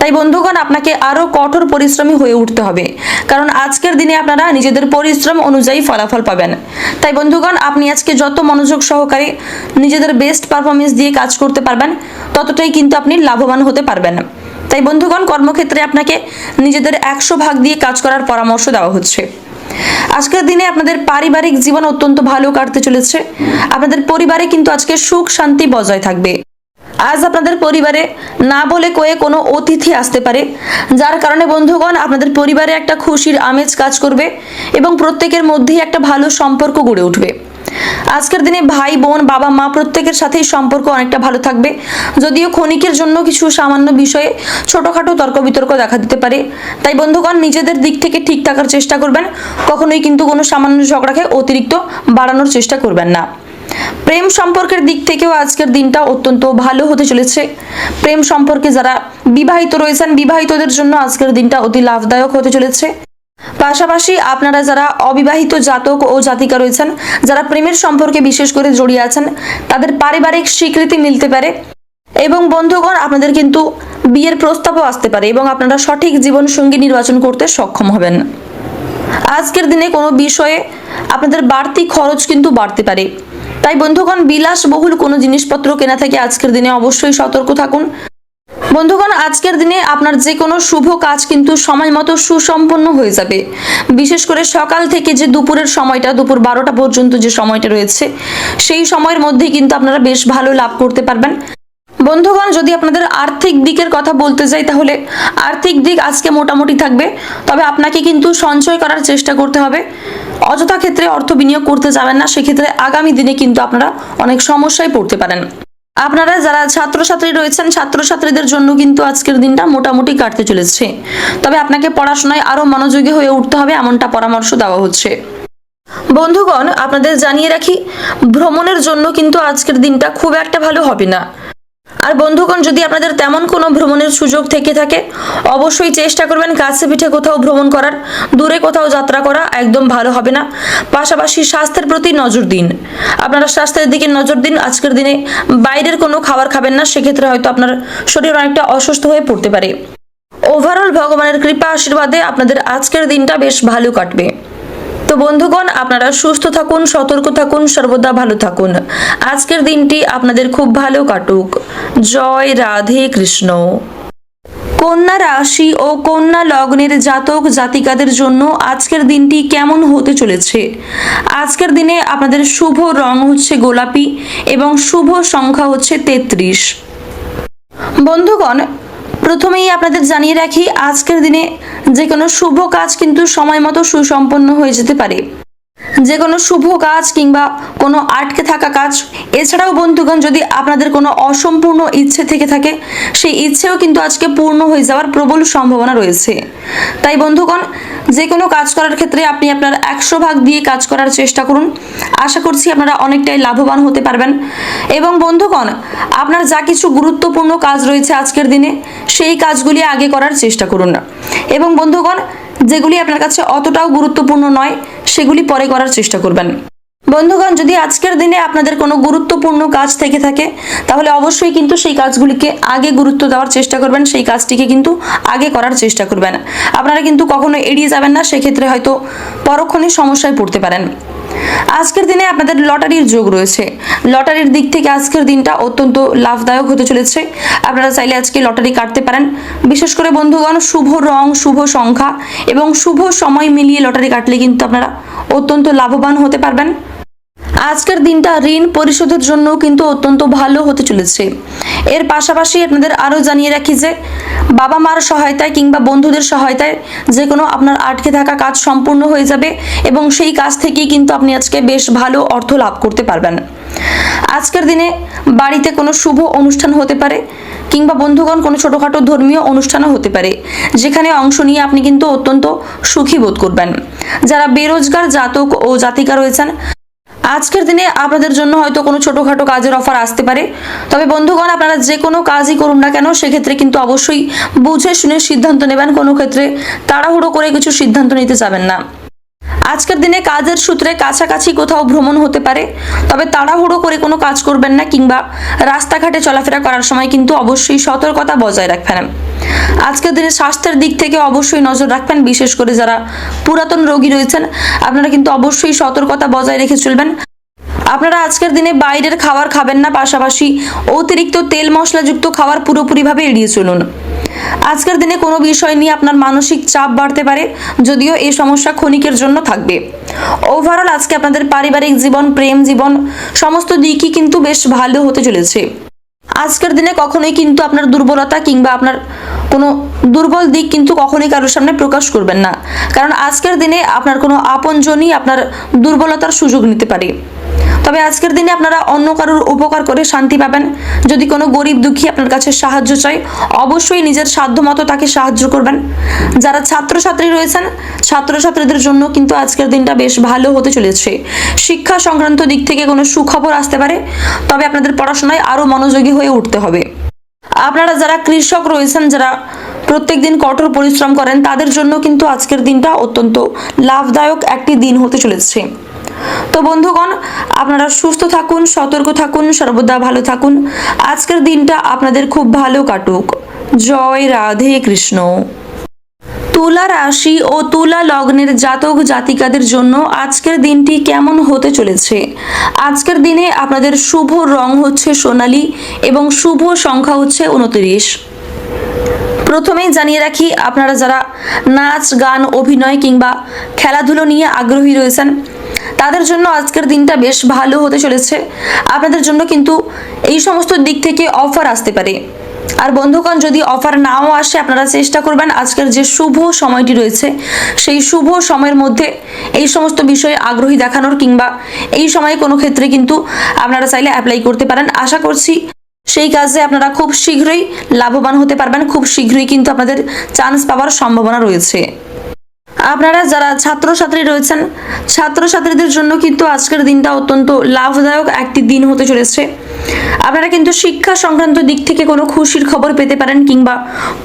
তাই বন্ধুগণ, আপনাকে আরো কঠোর পরিশ্রমী হয়ে উঠতে হবে, কারণ আজকের দিনে আপনারা নিজেদের পরিশ্রম অনুযায়ী ফলাফল পাবেন। তাই বন্ধুগণ, আপনি আজকে যত মনোযোগ সহকারে নিজেদের বেস্ট পারফরমেন্স দিয়ে কাজ করতে পারবেন, ততটাই কিন্তু আপনি লাভবান হতে পারবেন। তাই বন্ধুগণ, কর্মক্ষেত্রে আপনাকে নিজেদের 100 ভাগ দিয়ে কাজ করার পরামর্শ দেওয়া হচ্ছে। আজকের দিনে আপনাদের পারিবারিক জীবন অত্যন্ত ভালো কাটতে চলেছে। আপনাদের পরিবারে কিন্তু আজকে সুখ শান্তি বজায় থাকবে। আজ আপনাদের পরিবারে না বলে কয়ে কোনো অতিথি আসতে পারে, যার কারণে বন্ধুগণ আপনাদের পরিবারে একটা খুশির আমেজ কাজ করবে এবং প্রত্যেকের মধ্যেই একটা ভালো সম্পর্ক গড়ে উঠবে। আজকের দিনে ভাই বোন বাবা মা প্রত্যেকের সাথেই সম্পর্ক অনেকটা ভালো থাকবে, যদিও ক্ষণিকের জন্য কিছু সামান্য বিষয়ে ছোটখাটো তর্ক বিতর্ক দেখা দিতে পারে। তাই বন্ধুগণ, নিজেদের দিক থেকে ঠিক থাকার চেষ্টা করবেন, কখনোই কিন্তু কোনো সামান্য ঝগড়াকে অতিরিক্ত বাড়ানোর চেষ্টা করবেন না। প্রেম সম্পর্কের দিক থেকেও আজকের দিনটা অত্যন্ত ভালো হতে চলেছে। প্রেম সম্পর্কে যারা বিবাহিত রয়েছেন, বিবাহিতদের জন্য আজকের দিনটা অতি লাভদায়ক হতে চলেছে। পাশাপাশি আপনারা যারা অবিবাহিত জাতক ও জাতিকা রয়েছেন, যারা প্রেমের সম্পর্কে বিশেষ করে জড়িয়ে আছেন, তাদের পারিবারিক স্বীকৃতি মিলতে পারে এবং বন্ধুগণ আপনাদের কিন্তু বিয়ের প্রস্তাবও আসতে পারে এবং আপনারা সঠিক জীবন সঙ্গী নির্বাচন করতে সক্ষম হবেন। আজকের দিনে কোনো বিষয়ে আপনাদের বাড়তি খরচ কিন্তু বাড়তে পারে। তাই বন্ধুগণ, বিলাসবহুল কোনো জিনিসপত্র কেনা থেকে আজকের দিনে অবশ্যই সতর্ক থাকুন। বন্ধুগণ, আজকের দিনে আপনার যে কোনো শুভ কাজ কিন্তু সময় মতো সুসম্পন্ন হয়ে যাবে। বিশেষ করে সকাল থেকে যে দুপুরের সময়টা, দুপুর 12টা পর্যন্ত যে সময়টা রয়েছে, সেই সময়ের মধ্যেই কিন্তু আপনারা বেশ ভালো লাভ করতে পারবেন। বন্ধুগণ, যদি আপনাদের আর্থিক দিকের কথা বলতে যাই, তাহলে আর্থিক দিক আজকে মোটামুটি থাকবে, তবে আপনাকে কিন্তু সঞ্চয় করার চেষ্টা করতে হবে। অযথা ক্ষেত্রে অর্থ বিনিয়োগ করতে যাবেন না, সেক্ষেত্রে আগামী দিনে কিন্তু আপনারা অনেক সমস্যায় পড়তে পারেন। আপনারা যারা ছাত্রছাত্রী রয়েছেন, ছাত্রছাত্রীদের জন্য কিন্তু আজকের দিনটা মোটামুটি কাটতে চলেছে, তবে আপনাকে পড়াশোনায় আরো মনোযোগী হয়ে উঠতে হবে, এমনটা পরামর্শ দেওয়া হচ্ছে। বন্ধুগণ, আপনাদের জানিয়ে রাখি, ভ্রমণের জন্য কিন্তু আজকের দিনটা খুব একটা ভালো হবে না। আর বন্ধুগণ, যদি আপনাদের তেমন কোনো ভ্রমণের সুযোগ থেকে থাকে অবশ্যই চেষ্টা করবেন কাছে পিঠে কোথাও ভ্রমণ করার। দূরে কোথাও যাত্রা করা একদম ভালো হবে না। পাশাপাশি স্বাস্থ্যের প্রতি নজর দিন, আপনারা স্বাস্থ্যের দিকে নজর দিন। আজকের দিনে বাইরের কোনো খাবার খাবেন না, সেক্ষেত্রে হয়তো আপনার শরীর অনেকটা অসুস্থ হয়ে পড়তে পারে। ওভারঅল ভগবানের কৃপা আশীর্বাদে আপনাদের আজকের দিনটা বেশ ভালো কাটবে। তো বন্ধুগণ, আপনারা সুস্থ থাকুন, সতর্ক থাকুন, সর্বদা ভালো থাকুন। আজকের দিনটি আপনাদের খুব ভালো কাটুক। জয় রাধে কৃষ্ণ। কন্যা রাশি ও কন্যা লগ্নের জাতক জাতিকাদের জন্য আজকের দিনটি কেমন হতে চলেছে? আজকের দিনে আপনাদের শুভ রং হচ্ছে গোলাপি এবং শুভ সংখ্যা হচ্ছে 33। বন্ধুগণ, প্রথমেই আপনাদের জানিয়ে রাখি আজকের দিনে যে কোনো শুভ কাজ কিন্তু সময় মতো সুসম্পন্ন হয়ে যেতে পারে। যে কোনো শুভ কাজ কিংবা কোনো আটকে থাকা কাজ, এছাড়াও বন্ধুগণ যদি আপনাদের কোনো অসম্পূর্ণ ইচ্ছে থেকে থাকে সেই ইচ্ছেও কিন্তু আজকে পূর্ণ হয়ে যাওয়ার প্রবল সম্ভাবনা রয়েছে। তাই বন্ধুগণ, যে কোনো কাজ করার ক্ষেত্রে আপনি আপনার 100 ভাগ দিয়ে কাজ করার চেষ্টা করুন। আশা করছি আপনারা অনেকটাই লাভবান হতে পারবেন। এবং বন্ধুগণ, আপনার যা কিছু গুরুত্বপূর্ণ কাজ রয়েছে আজকের দিনে সেই কাজগুলি আগে করার চেষ্টা করুন। এবং বন্ধুগণ, যেগুলি আপনার কাছে অতটাও গুরুত্বপূর্ণ নয় সেগুলি পরে করার চেষ্টা করবেন। বন্ধুগণ, যদি আজকের দিনে আপনাদের কোনো গুরুত্বপূর্ণ কাজ থেকে থাকে তাহলে অবশ্যই কিন্তু সেই কাজগুলিকে আগে গুরুত্ব দেওয়ার চেষ্টা করবেন, সেই কাজটিকে কিন্তু আগে করার চেষ্টা করবেন। আপনারা কিন্তু কখনো এড়িয়ে যাবেন না, সেক্ষেত্রে হয়তো পরক্ষণে সমস্যায় পড়তে পারেন। আজকের দিনে আপনাদের লটারির যোগ রয়েছে। লটারির দিক থেকে আজকের দিনটা অত্যন্ত লাভদায়ক হতে চলেছে। আপনারা চাইলে আজকে লটারি কাটতে পারেন। বিশেষ করে বন্ধুগণ, শুভ রং, শুভ সংখ্যা এবং শুভ সময় মিলিয়ে লটারি কাটলে কিন্তু আপনারা অত্যন্ত লাভবান হতে পারবেন। আজকের দিনটা ঋণ পরিশোধের জন্য কিন্তু অত্যন্ত ভালো হতে চলেছে। এর পাশাপাশি আপনাদের আরও জানিয়ে রাখি যে বাবা মার সহায়তায় কিংবা বন্ধুদের সহায়তায় যে কোনো আপনার আটকে থাকা কাজ সম্পূর্ণ হয়ে যাবে এবং সেই কাজ থেকেই কিন্তু আপনি আজকে বেশ ভালো অর্থ লাভ করতে পারবেন। আজকের দিনে বাড়িতে কোনো শুভ অনুষ্ঠান হতে পারে কিংবা বন্ধুগণ কোনো ছোটোখাটো ধর্মীয় অনুষ্ঠানও হতে পারে, যেখানে অংশ নিয়ে আপনি কিন্তু অত্যন্ত সুখী বোধ করবেন। যারা বেরোজগার জাতক ও জাতিকা রয়েছেন আজকের দিনে আপনাদের জন্য হয়তো কোনো ছোটোখাটো কাজের অফার আসতে পারে। তবে বন্ধুগণ, আপনারা যে কোনো কাজই করুন না কেন সেক্ষেত্রে কিন্তু অবশ্যই বুঝে শুনে সিদ্ধান্ত নেবেন। কোনো ক্ষেত্রে তাড়াহুড়ো করে কিছু সিদ্ধান্ত নিতে যাবেন না। আজকের দিনে কাজের সূত্রে কাছাকাছি কোথাও ভ্রমণ হতে পারে, তবে তাড়াহুড়ো করে কোনো কাজ করবেন না কিংবা রাস্তাঘাটে চলাফেরা করার সময় কিন্তু অবশ্যই সতর্কতা বজায় রাখবেন। আজকের দিনে স্বাস্থ্যের দিক থেকে অবশ্যই নজর রাখবেন। বিশেষ করে যারা পুরাতন রোগী রয়েছেন আপনারা কিন্তু অবশ্যই সতর্কতা বজায় রেখে চলবেন। আপনারা আজকের দিনে বাইরের খাবার খাবেন না, পাশাপাশি অতিরিক্ত তেল মশলাযুক্ত খাবার পুরোপুরিভাবে এড়িয়ে চলুন। আজকের দিনে কোনো বিষয় নিয়ে আপনার মানসিক চাপ বাড়তে পারে, যদিও এই সমস্যা ক্ষণিকের জন্য থাকবে। ওভারঅল আজকে আপনাদের পারিবারিক জীবন, প্রেম জীবন সমস্ত দিকই কিন্তু বেশ ভালো হতে চলেছে। আজকের দিনে কখনোই কিন্তু আপনার দুর্বলতা কিংবা আপনার কোনো দুর্বল দিক কিন্তু কখনোই কারোর সামনে প্রকাশ করবেন না, কারণ আজকের দিনে আপনার কোনো আপনজনই আপনার দুর্বলতার সুযোগ নিতে পারে। তবে আজকের দিনে আপনারা অন্য কারোর উপকার করে শান্তি পাবেন। যদি কোনো গরিব দুঃখী আপনার কাছে সাহায্য চায় অবশ্যই নিজের সাধ্যমতো তাকে সাহায্য করবেন। যারা ছাত্রছাত্রী রয়েছেন ছাত্রছাত্রীদের জন্য কিন্তু আজকের দিনটা বেশ ভালো হতে চলেছে। শিক্ষা সংক্রান্ত দিক থেকে কোনো সুখবর আসতে পারে, তবে আপনাদের পড়াশোনায় আরও মনোযোগী হয়ে উঠতে হবে। আপনারা যারা কৃষক রয়েছেন, যারা প্রত্যেকদিন কঠোর পরিশ্রম করেন, তাদের জন্য কিন্তু আজকের দিনটা অত্যন্ত লাভদায়ক একটি দিন হতে চলেছে। তো বন্ধুগণ, আপনারা সুস্থ থাকুন, সতর্ক থাকুন, সর্বদা ভালো থাকুন। আজকের দিনটা আপনাদের খুব ভালো কাটুক। জয় রাধে কৃষ্ণ। তুলা রাশি ও তুলা লগ্নের জাতক জাতিকাদের জন্য আজকের দিনটি কেমন হতে চলেছে? আজকের দিনে আপনাদের শুভ রং হচ্ছে সোনালী এবং শুভ সংখ্যা হচ্ছে 29। প্রথমেই জানিয়ে রাখি আপনারা যারা নাচ, গান, অভিনয় কিংবা খেলাধুলো নিয়ে আগ্রহী রয়েছেন তাদের জন্য আজকের দিনটা বেশ ভালো হতে চলেছে। আপনাদের জন্য কিন্তু এই সমস্ত দিক থেকে অফার আসতে পারে। আর বন্ধুগণ, যদি অফার নাও আসে আপনারা চেষ্টা করবেন আজকের যে শুভ সময়টি রয়েছে সেই শুভ সময়ের মধ্যে এই সমস্ত বিষয়ে আগ্রহী দেখানোর, কিংবা এই সময়ে কোনো ক্ষেত্রে কিন্তু আপনারা চাইলে অ্যাপ্লাই করতে পারেন। আশা করছি সেই কাজে আপনারা খুব শীঘ্রই লাভবান হতে পারবেন। খুব শীঘ্রই কিন্তু আপনাদের চান্স পাওয়ার সম্ভাবনা রয়েছে। আপনারা যারা ছাত্রছাত্রী রয়েছেন ছাত্রছাত্রীদের জন্য কিন্তু আজকের দিনটা অত্যন্ত লাভদায়ক একটি দিন হতে চলেছে। আপনারা কিন্তু শিক্ষা সংক্রান্ত দিক থেকে কোনো খুশির খবর পেতে পারেন, কিংবা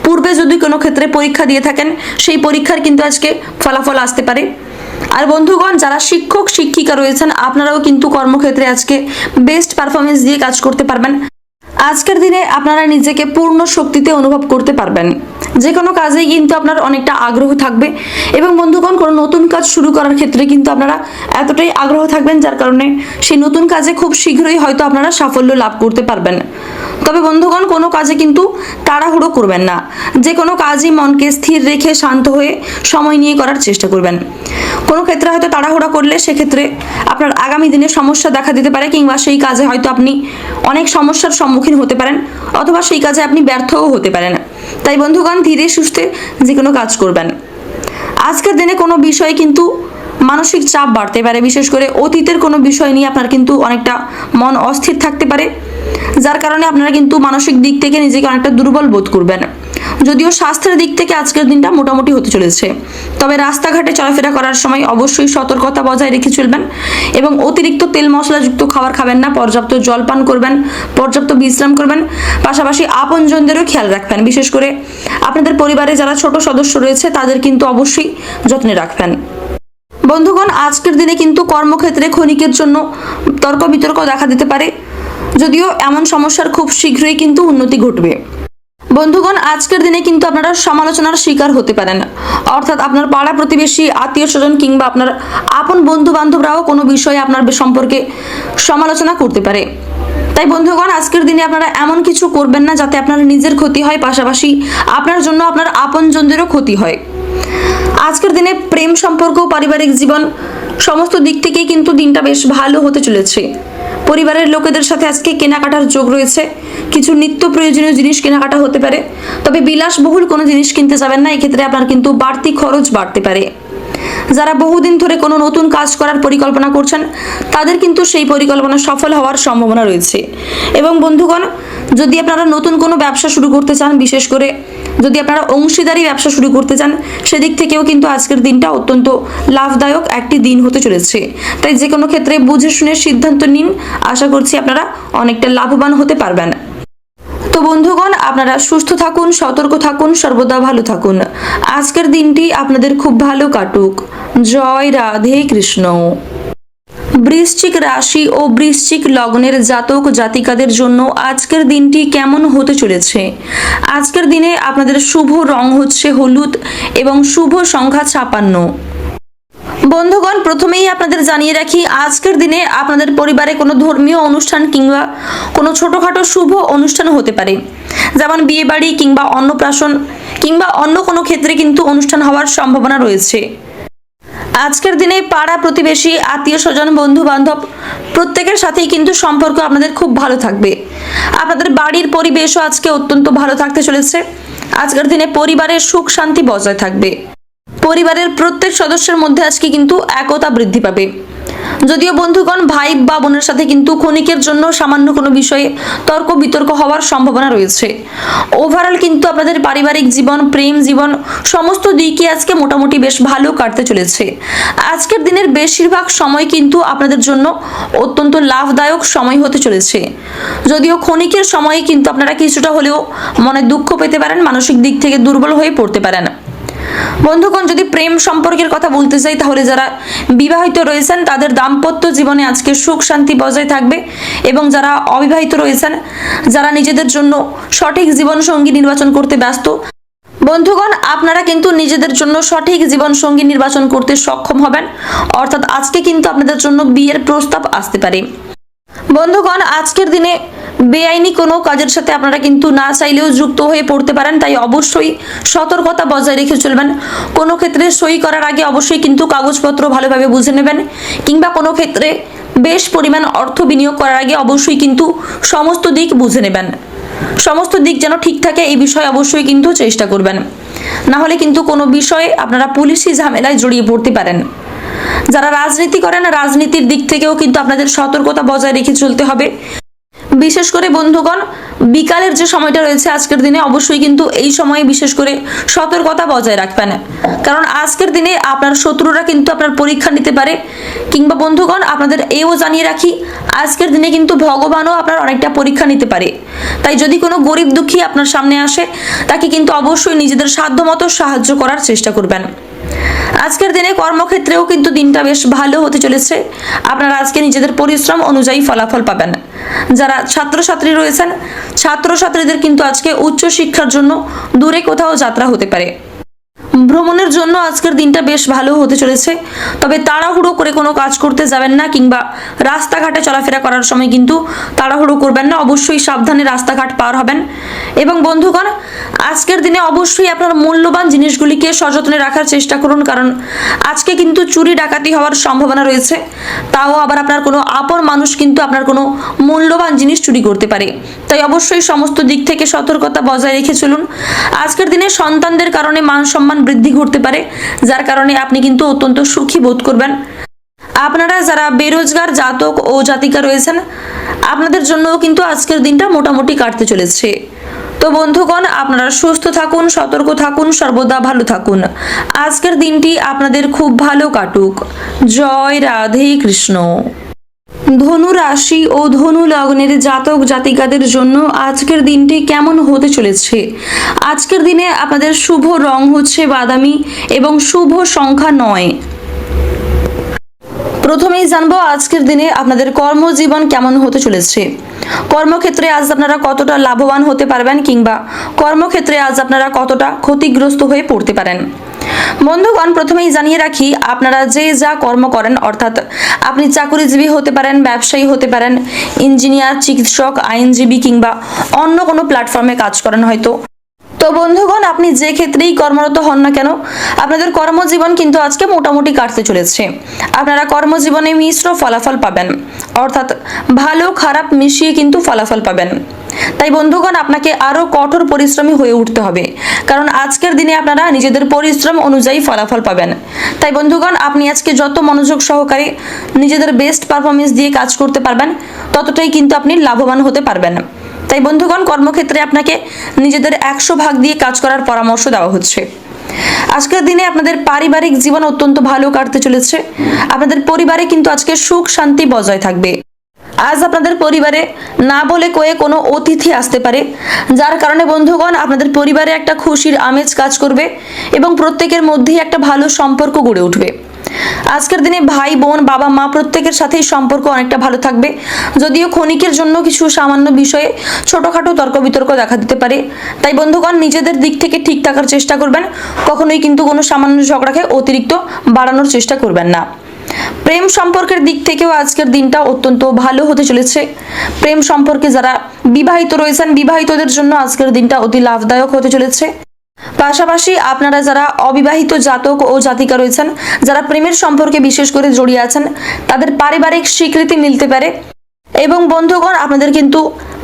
পূর্বে যদি কোনো ক্ষেত্রে পরীক্ষা দিয়ে থাকেন সেই পরীক্ষার কিন্তু আজকে ফলাফল আসতে পারে। আর বন্ধুগণ, যারা শিক্ষক শিক্ষিকা রয়েছেন আপনারাও কিন্তু কর্মক্ষেত্রে আজকে বেস্ট পারফরমেন্স দিয়ে কাজ করতে পারবেন। আজকের দিনে আপনারা নিজেকে পূর্ণ শক্তিতে অনুভব করতে পারবেন। যে কোনো কাজেই কিন্তু আপনার অনেকটা আগ্রহ থাকবে, এবং বন্ধুগণ কোনো নতুন কাজ শুরু করার ক্ষেত্রে কিন্তু আপনারা এতটাই আগ্রহ থাকবেন যার কারণে সেই নতুন কাজে খুব শীঘ্রই হয়তো আপনারা সাফল্য লাভ করতে পারবেন। তবে বন্ধুগণ, কোনো কাজে কিন্তু তাড়াহুড়ো করবেন না। যে কোনো কাজই মনকে স্থির রেখে শান্ত হয়ে সময় নিয়ে করার চেষ্টা করবেন। কোনো ক্ষেত্রে হয়তো তাড়াহুড়ো করলে সেক্ষেত্রে আপনার আগামী দিনে সমস্যা দেখা দিতে পারে, কিংবা সেই কাজে হয়তো আপনি অনেক সমস্যার সম্মুখীন হতে পারেন, অথবা সেই কাজে আপনি ব্যর্থও হতে পারেন। তাই বন্ধুগণ, ধীরে সুস্থে যে কোনো কাজ করবেন। আজকের দিনে কোনো বিষয়ে কিন্তু মানসিক চাপ বাড়তে পারে, বিশেষ করে অতীতের কোনো বিষয় নিয়ে আপনার কিন্তু অনেকটা মন অস্থির থাকতে পারে, যার কারণে আপনারা কিন্তু মানসিক দিক থেকে নিজেকে অনেকটা দুর্বল বোধ করবেন। যদিও স্বাস্থ্যের দিক থেকে আজকের দিনটা মোটামুটি হতে চলেছে, তবে রাস্তাঘাটে চলাফেরা করার সময় অবশ্যই সতর্কতা বজায় রেখে চলবেন, এবং অতিরিক্ত তেল মশলাযুক্ত খাবার খাবেন না, পর্যাপ্ত জল পান করবেন, পর্যাপ্ত বিশ্রাম করবেন, পাশাপাশি আপনজনদেরও খেয়াল রাখবেন। বিশেষ করে আপনাদের পরিবারে যারা ছোট সদস্য রয়েছে তাদের কিন্তু অবশ্যই যত্নে রাখবেন। বন্ধুগণ, আজকের দিনে কিন্তু কর্মক্ষেত্রে ক্ষণিকের জন্য তর্ক বিতর্ক দেখা দিতে পারে, যদিও এমন সমস্যার খুব শীঘ্রই কিন্তু উন্নতি ঘটবে। বন্ধুগণ, আজকের দিনে কিন্তু আপনারা সমালোচনার শিকার হতে পারেন, অর্থাৎ আপনার পাড়া প্রতিবেশী, আত্মীয় স্বজন কিংবা আপনার আপন বন্ধু বান্ধবরাও কোনো বিষয়ে আপনার সম্পর্কে সমালোচনা করতে পারে। তাই বন্ধুগণ, আজকের দিনে আপনারা এমন কিছু করবেন না যাতে আপনার নিজের ক্ষতি হয়, পাশাপাশি আপনার জন্য আপনার আপনজনদেরও ক্ষতি হয়। আজকের দিনে প্রেম সম্পর্ক, পারিবারিক জীবন সমস্ত দিক থেকেই কিন্তু দিনটা বেশ ভালো হতে চলেছে। পরিবারের লোকেদের সাথে আজকে কেনাকাটার যোগ রয়েছে। কিছু নিত্য প্রয়োজনীয় জিনিস কেনাকাটা হতে পারে, তবে বিলাসবহুল কোনো জিনিস কিনতে যাবেন না, এক্ষেত্রে আপনার কিন্তু বাড়তি খরচ বাড়তে পারে। যারা বহুদিন ধরে কোনো নতুন কাজ করার পরিকল্পনা করছেন তাদের কিন্তু সেই পরিকল্পনা সফল হওয়ার সম্ভাবনা রয়েছে। এবং বন্ধুগণ, যদি আপনারা নতুন কোনো ব্যবসা শুরু করতে চান, বিশেষ করে যদি আপনারা অংশীদারি ব্যবসা শুরু করতে চান, সেদিক থেকেও কিন্তু আজকের দিনটা অত্যন্ত লাভদায়ক একটি দিন হতে চলেছে। তাই যে কোনো ক্ষেত্রে বুঝে শুনে সিদ্ধান্ত নিন, আশা করছি আপনারা অনেকটা লাভবান হতে পারবেন। তো বন্ধুগণ, আপনারা সুস্থ থাকুন, সতর্ক থাকুন, সর্বদা ভালো থাকুন। আজকের দিনটি আপনাদের খুব ভালো কাটুক। জয় রাধে কৃষ্ণ। বৃশ্চিক রাশি ও বৃশ্চিক লগ্নের জাতক জাতিকাদের জন্য আজকের দিনটি কেমন হতে চলেছে? আজকের দিনে আপনাদের শুভ রং হচ্ছে হলুদ এবং শুভ সংখ্যা 56। বন্ধুগণ, প্রথমেই আপনাদের জানিয়ে রাখি, আজকের দিনে আপনাদের পরিবারে কোনো ধর্মীয় অনুষ্ঠান কিংবা কোনো ছোটখাটো শুভ অনুষ্ঠান হতে পারে, যেমন বিয়ে বাড়ি কিংবা অন্নপ্রাশন কিংবা অন্য কোনো ক্ষেত্রে কিন্তু অনুষ্ঠান হওয়ার সম্ভাবনা রয়েছে। আজকের দিনে পাড়া প্রতিবেশী, আত্মীয় স্বজন, বন্ধু বান্ধব প্রত্যেকের সাথেই কিন্তু সম্পর্ক আপনাদের খুব ভালো থাকবে। আপনাদের বাড়ির পরিবেশও আজকে অত্যন্ত ভালো থাকতে চলেছে। আজকের দিনে পরিবারের সুখ শান্তি বজায় থাকবে। পরিবারের প্রত্যেক সদস্যের মধ্যে আজকে কিন্তু একতা বৃদ্ধি পাবে। যদিও বন্ধুগণ, ভাই বা বোনের সাথে কিন্তু ক্ষণিকের জন্য সামান্য কোনো বিষয়ে তর্ক বিতর্ক হওয়ার সম্ভাবনা রয়েছে। ওভারঅল কিন্তু আপনাদের পারিবারিক জীবন, প্রেম জীবন সমস্ত দিকই আজকে মোটামুটি বেশ ভালো কাটতে চলেছে। আজকের দিনের বেশিরভাগ সময় কিন্তু আপনাদের জন্য অত্যন্ত লাভদায়ক সময় হতে চলেছে। যদিও ক্ষণিকের সময়ে কিন্তু আপনারা কিছুটা হলেও মনে দুঃখ পেতে পারেন, মানসিক দিক থেকে দুর্বল হয়ে পড়তে পারেন। বন্ধুগণ, যদি প্রেম সম্পর্কের কথা বলতে চাই, তাহলে যারা বিবাহিত রয়েছেন তাদের দাম্পত্য জীবনে আজকে সুখ শান্তি বজায় থাকবে, এবং যারা অবিবাহিত রয়েছেন, যারা নিজেদের জন্য সঠিক জীবন সঙ্গী নির্বাচন করতে ব্যস্ত, বন্ধুগণ আপনারা কিন্তু নিজেদের জন্য সঠিক জীবন সঙ্গী নির্বাচন করতে সক্ষম হবেন। অর্থাৎ আজকে কিন্তু আপনাদের জন্য বিয়ের প্রস্তাব আসতে পারে। বন্ধুগণ, আজকের দিনে বেআইনি কোনো কাজের সাথে আপনারা কিন্তু না চাইলেও যুক্ত হয়ে পড়তে পারেন, তাই অবশ্যই সতর্কতা বজায় রেখে চলবেন। কোনো ক্ষেত্রে সই করার আগে অবশ্যই কিন্তু কাগজপত্র ভালোভাবে বুঝে নেবেন, কিংবা কোনো ক্ষেত্রে বেশ পরিমাণ অর্থ বিনিয়োগ করার আগে অবশ্যই কিন্তু সমস্ত দিক বুঝে নেবেন। সমস্ত দিক যেন ঠিক থাকে এই বিষয়ে অবশ্যই কিন্তু চেষ্টা করবেন, না হলে কিন্তু কোনো বিষয়ে আপনারা পুলিশি ঝামেলায় জড়িয়ে পড়তে পারেন। যারা রাজনীতি করেন, রাজনীতির দিক থেকেও কিন্তু আপনাদের সতর্কতা বজায় রেখে চলতে হবে। বিশেষ করে বন্ধুগণ, বিকালের যে সময়টা রয়েছে আজকের দিনে অবশ্যই কিন্তু এই সময়ে বিশেষ করে সতর্কতা বজায় রাখবেন, কারণ আজকের দিনে আপনার শত্রুরা কিন্তু আপনার পরীক্ষা নিতে পারে। কিংবা বন্ধুগণ, আপনাদের এও জানিয়ে রাখি, আজকের দিনে কিন্তু ভগবানও আপনার অনেকটা পরীক্ষা নিতে পারে। তাই যদি কোনো গরিব দুঃখী আপনার সামনে আসে, তাকে কিন্তু অবশ্যই নিজেদের সাধ্যমতো সাহায্য করার চেষ্টা করবেন। আজকের দিনে কর্মক্ষেত্রেও কিন্তু দিনটা বেশ ভালো হতে চলেছে। আপনারা আজকে নিজেদের পরিশ্রম অনুযায়ী ফলাফল পাবেন। যারা ছাত্রছাত্রী রয়েছেন, ছাত্রছাত্রীদের কিন্তু আজকে উচ্চ শিক্ষার জন্য দূরে কোথাও যাত্রা হতে পারে। ভ্রমণের জন্য আজকের দিনটা বেশ ভালো হতে চলেছে, তবে তাড়াহুড়ো করে কোনো কাজ করতে যাবেন না, কিংবা রাস্তাঘাটে চলাফেরা করার সময় কিন্তু তাড়াহুড়ো করবেন না। অবশ্যই সাবধানে রাস্তাঘাট পার হবেন। এবং বন্ধুগণ, আজকের দিনে অবশ্যই আপনার মূল্যবান জিনিসগুলিকে সযত্নে রাখার চেষ্টা করুন, কারণ আজকে কিন্তু চুরি ডাকাতি হওয়ার সম্ভাবনা রয়েছে। তাও আবার আপনার কোনো আপন মানুষ কিন্তু আপনার কোনো মূল্যবান জিনিস চুরি করতে পারে। তাই অবশ্যই সমস্ত দিক থেকে সতর্কতা বজায় রেখে চলুন। আজকের দিনে সন্তানদের কারণে মান সম্মান বৃদ্ধি ঘটতে পারে, যার কারণে আপনি কিন্তু অত্যন্ত সুখী বোধ করবেন। আপনারা যারা বেরোজগার জাতক ও জাতিকা রয়েছেন, আপনাদের জন্যও কিন্তু আজকের দিনটা মোটামুটি কাটতে চলেছে। তো বন্ধুগণ, আপনারা সুস্থ থাকুন, সতর্ক থাকুন, সর্বদা ভালো থাকুন। আজকের দিনটি আপনাদের খুব ভালো কাটুক। জয় রাধে কৃষ্ণ। ধনু রাশি ও ধনু লগ্নের জাতক জাতিকাদের জন্য আজকের দিনটি কেমন হতে চলেছে? আজকের দিনে আপনাদের শুভ রং হচ্ছে বাদামি এবং শুভ সংখ্যা 9। প্রথমেই জানবো আজকের দিনে আপনাদের কর্মজীবন কেমন হতে চলেছে। কর্মক্ষেত্রে আজ আপনারা কতটা লাভবান হতে পারবেন, কিংবা কর্মক্ষেত্রে আজ আপনারা কতটা ক্ষতিগ্রস্ত হয়ে পড়তে পারেন। বন্ধুগণ, প্রথমেই জানিয়ে রাখি, আপনারা যে যা কর্ম করেন, অর্থাৎ আপনি চাকরিজীবী হতে পারেন, ব্যবসায়ী হতে পারেন, ইঞ্জিনিয়ার, চিকিৎসক, আইনজীবী, কিংবা অন্য কোনো প্ল্যাটফর্মে কাজ করেন হয়তো। তো বন্ধুগণ, আপনি যে ক্ষেত্রেই কর্মরত হন না কেন, আপনাদের কর্মজীবন কিন্তু আজকে মোটামুটি কাটতে চলেছে। আপনারা কর্মজীবনে মিশ্র ফলাফল পাবেন, অর্থাৎ ভালো খারাপ মিশিয়ে কিন্তু ফলাফল পাবেন। তাই বন্ধুগণ, আপনাকে আরো কঠোর পরিশ্রমী হয়ে উঠতে হবে, কারণ আজকের দিনে আপনারা নিজেদের পরিশ্রম অনুযায়ী ফলাফল পাবেন। তাই বন্ধুগণ, আপনি আজকে যত মনোযোগ সহকারে নিজেদের বেস্ট পারফরমেন্স দিয়ে কাজ করতে পারবেন, ততটাই কিন্তু আপনি লাভবান হতে পারবেন। তাই বন্ধুগণ, কর্মক্ষেত্রে আপনাকে নিজেদের 100 ভাগ দিয়ে কাজ করার পরামর্শ দেওয়া হচ্ছে। আজকের দিনে আপনাদের পারিবারিক জীবন অত্যন্ত ভালো কাটতে চলেছে। আপনাদের পরিবারে কিন্তু আজকে সুখ শান্তি বজায় থাকবে। আজ আপনাদের পরিবারে না বলে কয়ে কোনো অতিথি আসতে পারে, যার কারণে বন্ধুগণ আপনাদের পরিবারে একটা খুশির আমেজ কাজ করবে এবং প্রত্যেকের মধ্যেই একটা ভালো সম্পর্ক গড়ে উঠবে। আজকের দিনে ভাই বোন বাবা মা প্রত্যেকের সাথেই সম্পর্ক অনেকটা ভালো থাকবে, যদিও ক্ষণিকের জন্য কিছু সামান্য বিষয়ে ছোটখাটো তর্ক বিতর্ক দেখা দিতে পারে। তাই বন্ধুগণ, নিজেদের দিক থেকে ঠিক থাকার চেষ্টা করবেন, কখনোই কিন্তু কোনো সামান্য ঝগড়াকে অতিরিক্ত বাড়ানোর চেষ্টা করবেন না। প্রেম সম্পর্কের দিক থেকেও আজকের দিনটা অত্যন্ত ভালো হতে চলেছে। প্রেম সম্পর্কে যারা বিবাহিত রয়েছেন, বিবাহিতদের জন্য আজকের দিনটা অতি লাভদায়ক হতে চলেছে। পাশাপাশি আপনারা যারা অবিবাহিত জাতক ও জাতিকা রয়েছেন, যারা প্রেমের সম্পর্কে বিশেষ করে জড়িয়ে আছেন, তাদের পারিবারিক স্বীকৃতি মিলতে পারে এবং বন্ধুগণ আপনাদের কিন্তু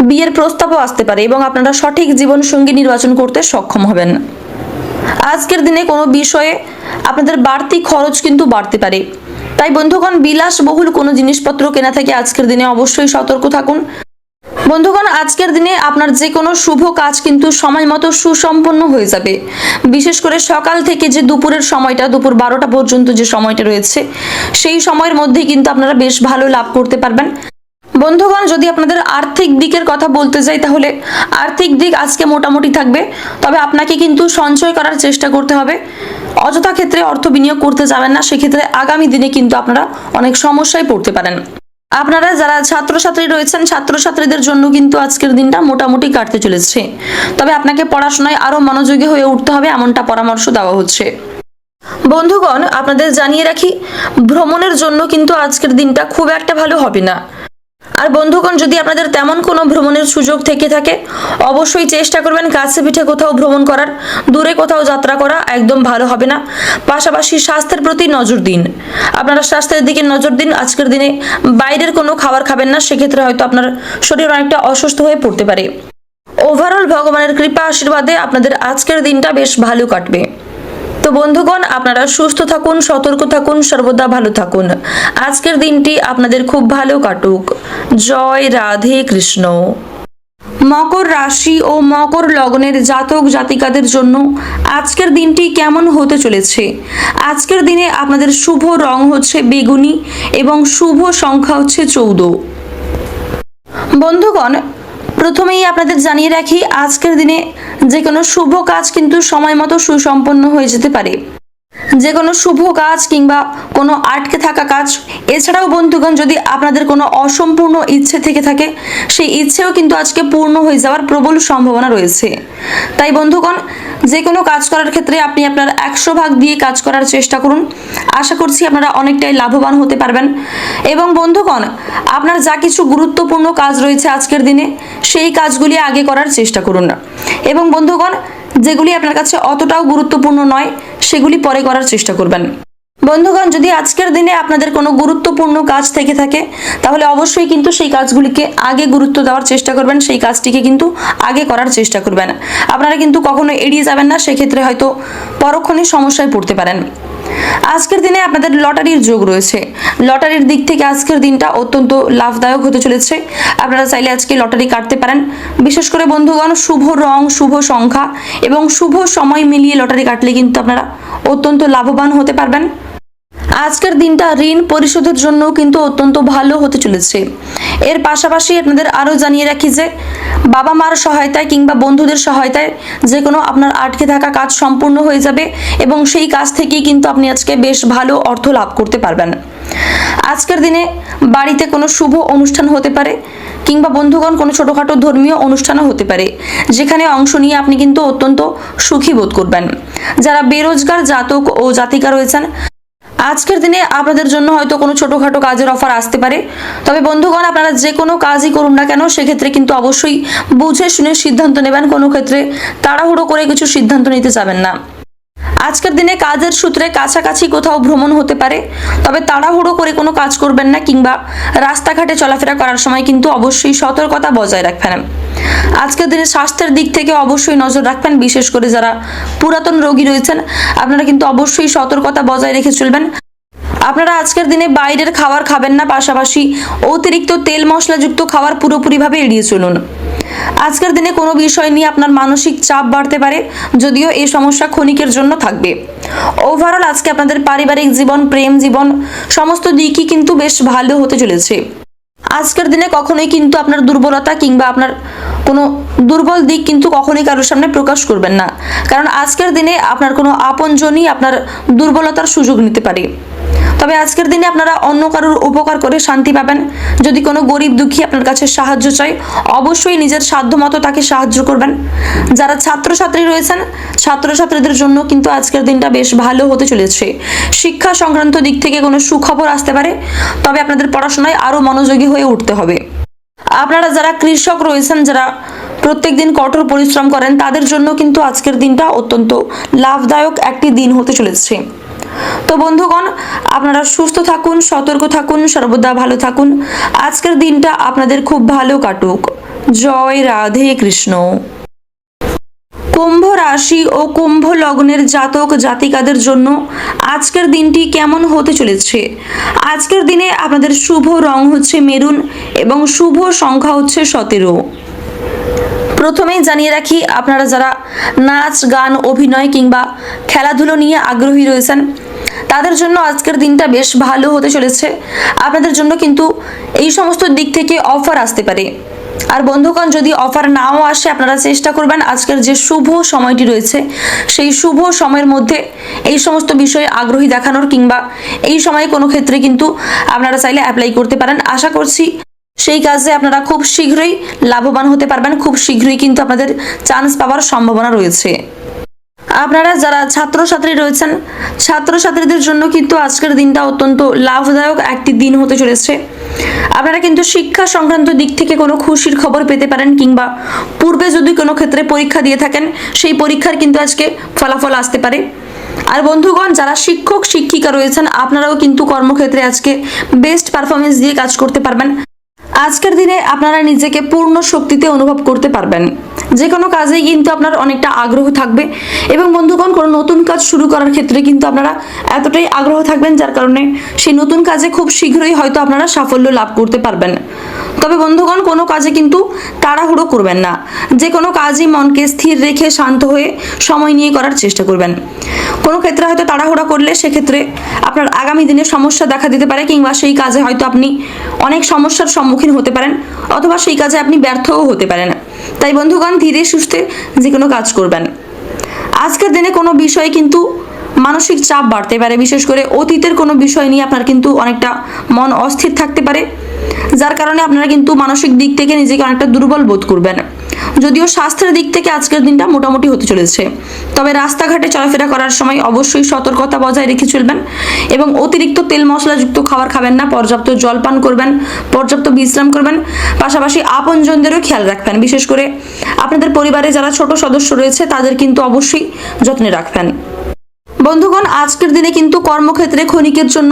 বিয়ের প্রস্তাবও আসতে পারে এবং আপনারা সঠিক জীবন সঙ্গী নির্বাচন করতে সক্ষম হবেন। আজকের দিনে কোনো বিষয়ে আপনাদের বাড়তি খরচ কিন্তু বাড়তে পারে। তাই বন্ধুগণ, বিলাসবহুল কোনো জিনিসপত্র কেনা থেকে আজকের দিনে অবশ্যই সতর্ক থাকুন। বন্ধুগণ, আজকের দিনে আপনার যে কোনো শুভ কাজ কিন্তু সময় মতো সুসম্পন্ন হয়ে যাবে। বিশেষ করে সকাল থেকে যে দুপুরের সময়টা, দুপুর 12টা পর্যন্ত যে সময়টা রয়েছে, সেই সময়ের মধ্যেই কিন্তু আপনারা বেশ ভালো লাভ করতে পারবেন। বন্ধুগণ, যদি আপনাদের আর্থিক দিকের কথা বলতে যাই, তাহলে আর্থিক দিক আজকে মোটামুটি থাকবে, তবে আপনাকে কিন্তু সঞ্চয় করার চেষ্টা করতে হবে। অযথা ক্ষেত্রে অর্থ বিনিয়োগ করতে যাবেন না, সেক্ষেত্রে আগামী দিনে কিন্তু আপনারা অনেক সমস্যায় পড়তে পারেন। আপনারা যারা ছাত্রছাত্রী রয়েছেন, ছাত্রছাত্রীদের জন্য কিন্তু আজকের দিনটা মোটামুটি কাটতে চলেছে, তবে আপনাকে পড়াশোনায় আরো মনোযোগী হয়ে উঠতে হবে, এমনটা পরামর্শ দেওয়া হচ্ছে। বন্ধুগণ, আপনাদের জানিয়ে রাখি, ভ্রমণের জন্য কিন্তু আজকের দিনটা খুব একটা ভালো হবে না। আর বন্ধুগণ, যদি আপনাদের তেমন কোনো ভ্রমণের সুযোগ থেকে থাকে, অবশ্যই চেষ্টা করবেন কাছে পিঠে কোথাও ভ্রমণ করার। দূরে কোথাও যাত্রা করা একদম ভালো হবে না। পাশাপাশি স্বাস্থ্যের প্রতি নজর দিন, আপনারা স্বাস্থ্যের দিকে নজর দিন। আজকের দিনে বাইরের কোনো খাবার খাবেন না, সেক্ষেত্রে হয়তো আপনার শরীর অনেকটা অসুস্থ হয়ে পড়তে পারে। ওভারঅল ভগবানের কৃপা আশীর্বাদে আপনাদের আজকের দিনটা বেশ ভালো কাটবে। তো বন্ধুগণ, আপনারা সুস্থ থাকুন, সতর্ক থাকুন, সর্বদা ভালো থাকুন। আজকের দিনটি আপনাদের খুব ভালো কাটুক। জয় রাধে কৃষ্ণ। মকর রাশি ও মকর লগ্নের জাতক জাতিকাদের জন্য আজকের দিনটি কেমন হতে চলেছে। আজকের দিনে আপনাদের শুভ রং হচ্ছে বেগুনি এবং শুভ সংখ্যা হচ্ছে 14। বন্ধুগণ, প্রথমেই আপনাদের জানিয়ে রাখি, আজকের দিনে যে কোনো শুভ কাজ কিন্তু সময় মতো সুসম্পন্ন হয়ে যেতে পারে। যে কোনো শুভ কাজ কিংবা কোনো আটকে থাকা কাজ, এছাড়াও বন্ধুগণ যদি আপনাদের কোনো অসম্পূর্ণ ইচ্ছে থেকে থাকে, সেই ইচ্ছেও কিন্তু আজকে পূর্ণ হয়ে যাওয়ার প্রবল সম্ভাবনা রয়েছে। তাই বন্ধুগণ, যে কোনো কাজ করার ক্ষেত্রে আপনি আপনার 100 ভাগ দিয়ে কাজ করার চেষ্টা করুন। আশা করছি আপনারা অনেকটাই লাভবান হতে পারবেন। এবং বন্ধুগণ, আপনার যা কিছু গুরুত্বপূর্ণ কাজ রয়েছে আজকের দিনে, সেই কাজগুলি আগে করার চেষ্টা করুন। এবং বন্ধুগণ, যেগুলি আপনার কাছে অতটাও গুরুত্বপূর্ণ নয়, সেগুলি পরে করার চেষ্টা করবেন। বন্ধুগণ, যদি আজকের দিনে আপনাদের কোনো গুরুত্বপূর্ণ কাজ থেকে থাকে, তাহলে অবশ্যই কিন্তু সেই কাজগুলিকে আগে গুরুত্ব দেওয়ার চেষ্টা করবেন, সেই কাজটিকে কিন্তু আগে করার চেষ্টা করবেন। আপনারা কিন্তু কখনো এড়িয়ে যাবেন না, সেক্ষেত্রে হয়তো পরক্ষণে সমস্যায় পড়তে পারেন। আজকের দিনে আপনাদের লটারির যোগ রয়েছে। লটারির দিক থেকে আজকের দিনটা অত্যন্ত লাভদায়ক হতে চলেছে। আপনারা চাইলে আজকে লটারি কাটতে পারেন। বিশেষ করে বন্ধুগণ, শুভ রং, শুভ সংখ্যা এবং শুভ সময় মিলিয়ে লটারি কাটলে কিন্তু আপনারা অত্যন্ত লাভবান হতে পারবেন। আজকের দিনটা ঋণ পরিশোধের জন্য কিন্তু অত্যন্ত ভালো হতে চলেছে। এর পাশাপাশি আপনাদের আরও জানিয়ে রাখি যে বাবা মার সহায়তায় কিংবা বন্ধুদের সহায়তায় যে কোনো আপনার আটকে থাকা কাজ সম্পূর্ণ হয়ে যাবে এবং সেই কাজ থেকেই কিন্তু আপনি আজকে বেশ ভালো অর্থ লাভ করতে পারবেন। আজকের দিনে বাড়িতে কোনো শুভ অনুষ্ঠান হতে পারে কিংবা বন্ধুগণ কোনো ছোটোখাটো ধর্মীয় অনুষ্ঠানও হতে পারে, যেখানে অংশ নিয়ে আপনি কিন্তু অত্যন্ত সুখী বোধ করবেন। যারা বেরোজগার জাতক ও জাতিকা রয়েছেন, আজকের দিনে আপনাদের জন্য হয়তো কোনো ছোটোখাটো কাজের অফার আসতে পারে। তবে বন্ধুগণ, আপনারা যে কোনো কাজই করুন না কেন, সেক্ষেত্রে কিন্তু অবশ্যই বুঝে শুনে সিদ্ধান্ত নেবেন। কোনো ক্ষেত্রে তাড়াহুড়ো করে কিছু সিদ্ধান্ত নিতে যাবেন না। আজকের দিনে কাজের সূত্রে কাছাকাছি কোথাও ভ্রমণ হতে পারে, তবে তাড়াহুড়ো করে কোনো কাজ করবেন না কিংবা রাস্তাঘাটে চলাফেরা করার সময় কিন্তু অবশ্যই সতর্কতা বজায় রাখবেন। আজকের দিনে স্বাস্থ্যের দিক থেকে অবশ্যই নজর রাখবেন। বিশেষ করে যারা পুরাতন রোগী রয়েছেন, আপনারা কিন্তু অবশ্যই সতর্কতা বজায় রেখে চলবেন। আপনারা আজকের দিনে বাইরের খাবার খাবেন না, পাশাপাশি অতিরিক্ত তেল মশলাযুক্ত খাবার পুরোপুরিভাবে এড়িয়ে চলুন। আজকের দিনে কোনো বিষয় নিয়ে আপনার মানসিক চাপ বাড়তে পারে, যদিও এই সমস্যা ক্ষণিকের জন্য থাকবে। ওভারঅল আজকে আপনাদের পারিবারিক জীবন, প্রেম জীবন সমস্ত দিকই কিন্তু বেশ ভালো হতে চলেছে। আজকের দিনে কখনোই কিন্তু আপনার দুর্বলতা কিংবা আপনার কোনো দুর্বল দিক কিন্তু কখনোই কারোর সামনে প্রকাশ করবেন না, কারণ আজকের দিনে আপনার কোনো আপনজনই আপনার দুর্বলতার সুযোগ নিতে পারে। তবে আজকের দিনে আপনারা অন্য কারোর উপকার করে শান্তি পাবেন। যদি কোনো গরিব দুঃখী আপনার কাছে সাহায্য চায়, অবশ্যই নিজের সাধ্যমতো তাকে সাহায্য করবেন। যারা ছাত্রছাত্রী রয়েছেন, ছাত্রছাত্রীদের জন্য কিন্তু আজকের দিনটা বেশ ভালো হতে চলেছে। শিক্ষা সংক্রান্ত দিক থেকে কোনো সুখবর আসতে পারে, তবে আপনাদের পড়াশোনায় আরও মনোযোগী হয়ে উঠতে হবে। আপনারা যারা কৃষক রয়েছেন, যারা প্রত্যেকদিন কঠোর পরিশ্রম করেন, তাদের জন্য কিন্তু আজকের দিনটা অত্যন্ত লাভদায়ক একটি দিন হতে চলেছে। তো বন্ধুগণ, আপনারা সুস্থ থাকুন, সতর্ক থাকুন, সর্বদা ভালো থাকুন। আজকের দিনটা আপনাদের খুব ভালো কাটুক। জয় রাধে কৃষ্ণ। কুম্ভ রাশি ও কুম্ভ লগ্নের জাতক জাতিকাদের জন্য আজকের দিনটি কেমন হতে চলেছে। আজকের দিনে আপনাদের শুভ রং হচ্ছে মেরুন এবং শুভ সংখ্যা হচ্ছে 17। প্রথমেই জানিয়ে রাখি, আপনারা যারা নাচ, গান, অভিনয় কিংবা খেলাধুলো নিয়ে আগ্রহী রয়েছেন, তাদের জন্য আজকের দিনটা বেশ ভালো হতে চলেছে। আপনাদের জন্য কিন্তু এই সমস্ত দিক থেকে অফার আসতে পারে। আর বন্ধুগণ, যদি অফার নাও আসে, আপনারা চেষ্টা করবেন আজকের যে শুভ সময়টি রয়েছে, সেই শুভ সময়ের মধ্যে এই সমস্ত বিষয়ে আগ্রহী দেখানোর, কিংবা এই সময়ে কোনো ক্ষেত্রে কিন্তু আপনারা চাইলে অ্যাপ্লাই করতে পারেন। আশা করছি সেই কাজে আপনারা খুব শীঘ্রই লাভবান হতে পারবেন। খুব শীঘ্রই কিন্তু আপনাদের চান্স পাওয়ার সম্ভাবনা রয়েছে। আপনারা যারা ছাত্রছাত্রী রয়েছেন, ছাত্রছাত্রীদের জন্য কিন্তু আজকের দিনটা অত্যন্ত লাভদায়ক একটি দিন হতে চলেছে। আপনারা কিন্তু শিক্ষা সংক্রান্ত দিক থেকে কোনো খুশির খবর পেতে পারেন, কিংবা পূর্বে যদি কোনো ক্ষেত্রে পরীক্ষা দিয়ে থাকেন, সেই পরীক্ষার কিন্তু আজকে ফলাফল আসতে পারে। আর বন্ধুগণ, যারা শিক্ষক শিক্ষিকা রয়েছেন, আপনারাও কিন্তু কর্মক্ষেত্রে আজকে বেস্ট পারফরমেন্স দিয়ে কাজ করতে পারবেন। আজকের দিনে আপনারা নিজেকে পূর্ণ শক্তিতে অনুভব করতে পারবেন। যে কোনো কাজেই কিন্তু আপনার অনেকটা আগ্রহ থাকবে এবং বন্ধুগণ কোনো নতুন কাজ শুরু করার ক্ষেত্রে কিন্তু আপনারা এতটাই আগ্রহ থাকবেন যার কারণে সেই নতুন কাজে খুব শীঘ্রই হয়তো আপনারা সাফল্য লাভ করতে পারবেন। তবে বন্ধুগণ কোনো কাজে কিন্তু তাড়াহুড়ো করবেন না, যে কোনো কাজই মনকে স্থির রেখে শান্ত হয়ে সময় নিয়ে করার চেষ্টা করবেন। কোনো ক্ষেত্রে হয়তো তাড়াহুড়ো করলে সেক্ষেত্রে আপনার আগামী দিনে সমস্যা দেখা দিতে পারে, কিংবা সেই কাজে হয়তো আপনি অনেক সমস্যার সম্মুখীন হতে পারেন, অথবা সেই কাজে আপনি ব্যর্থও হতে পারেন। তাই বন্ধুগণ ধীরে সুস্থে যে কোনো কাজ করবেন। আজকের দিনে কোনো বিষয়ে কিন্তু মানসিক চাপ বাড়তে পারে, বিশেষ করে অতীতের কোনো বিষয় নিয়ে আপনার কিন্তু অনেকটা মন অস্থির থাকতে পারে, যার কারণে আপনারা কিন্তু মানসিক দিক থেকে নিজেকে অনেকটা দুর্বল বোধ করবেন। যদিও স্বাস্থ্যের দিক থেকে আজকের দিনটা মোটামুটি হতে চলেছে, তবে রাস্তাঘাটে চলাফেরা করার সময় অবশ্যই সতর্কতা বজায় রেখে চলবেন এবং অতিরিক্ত তেল মশলাযুক্ত খাবার খাবেন না, পর্যাপ্ত জল পান করবেন, পর্যাপ্ত বিশ্রাম করবেন, পাশাপাশি আপনজনদেরও খেয়াল রাখবেন। বিশেষ করে আপনাদের পরিবারে যারা ছোট সদস্য রয়েছে তাদের কিন্তু অবশ্যই যত্নে রাখবেন। বন্ধুগণ আজকের দিনে কিন্তু কর্মক্ষেত্রে ক্ষণিকের জন্য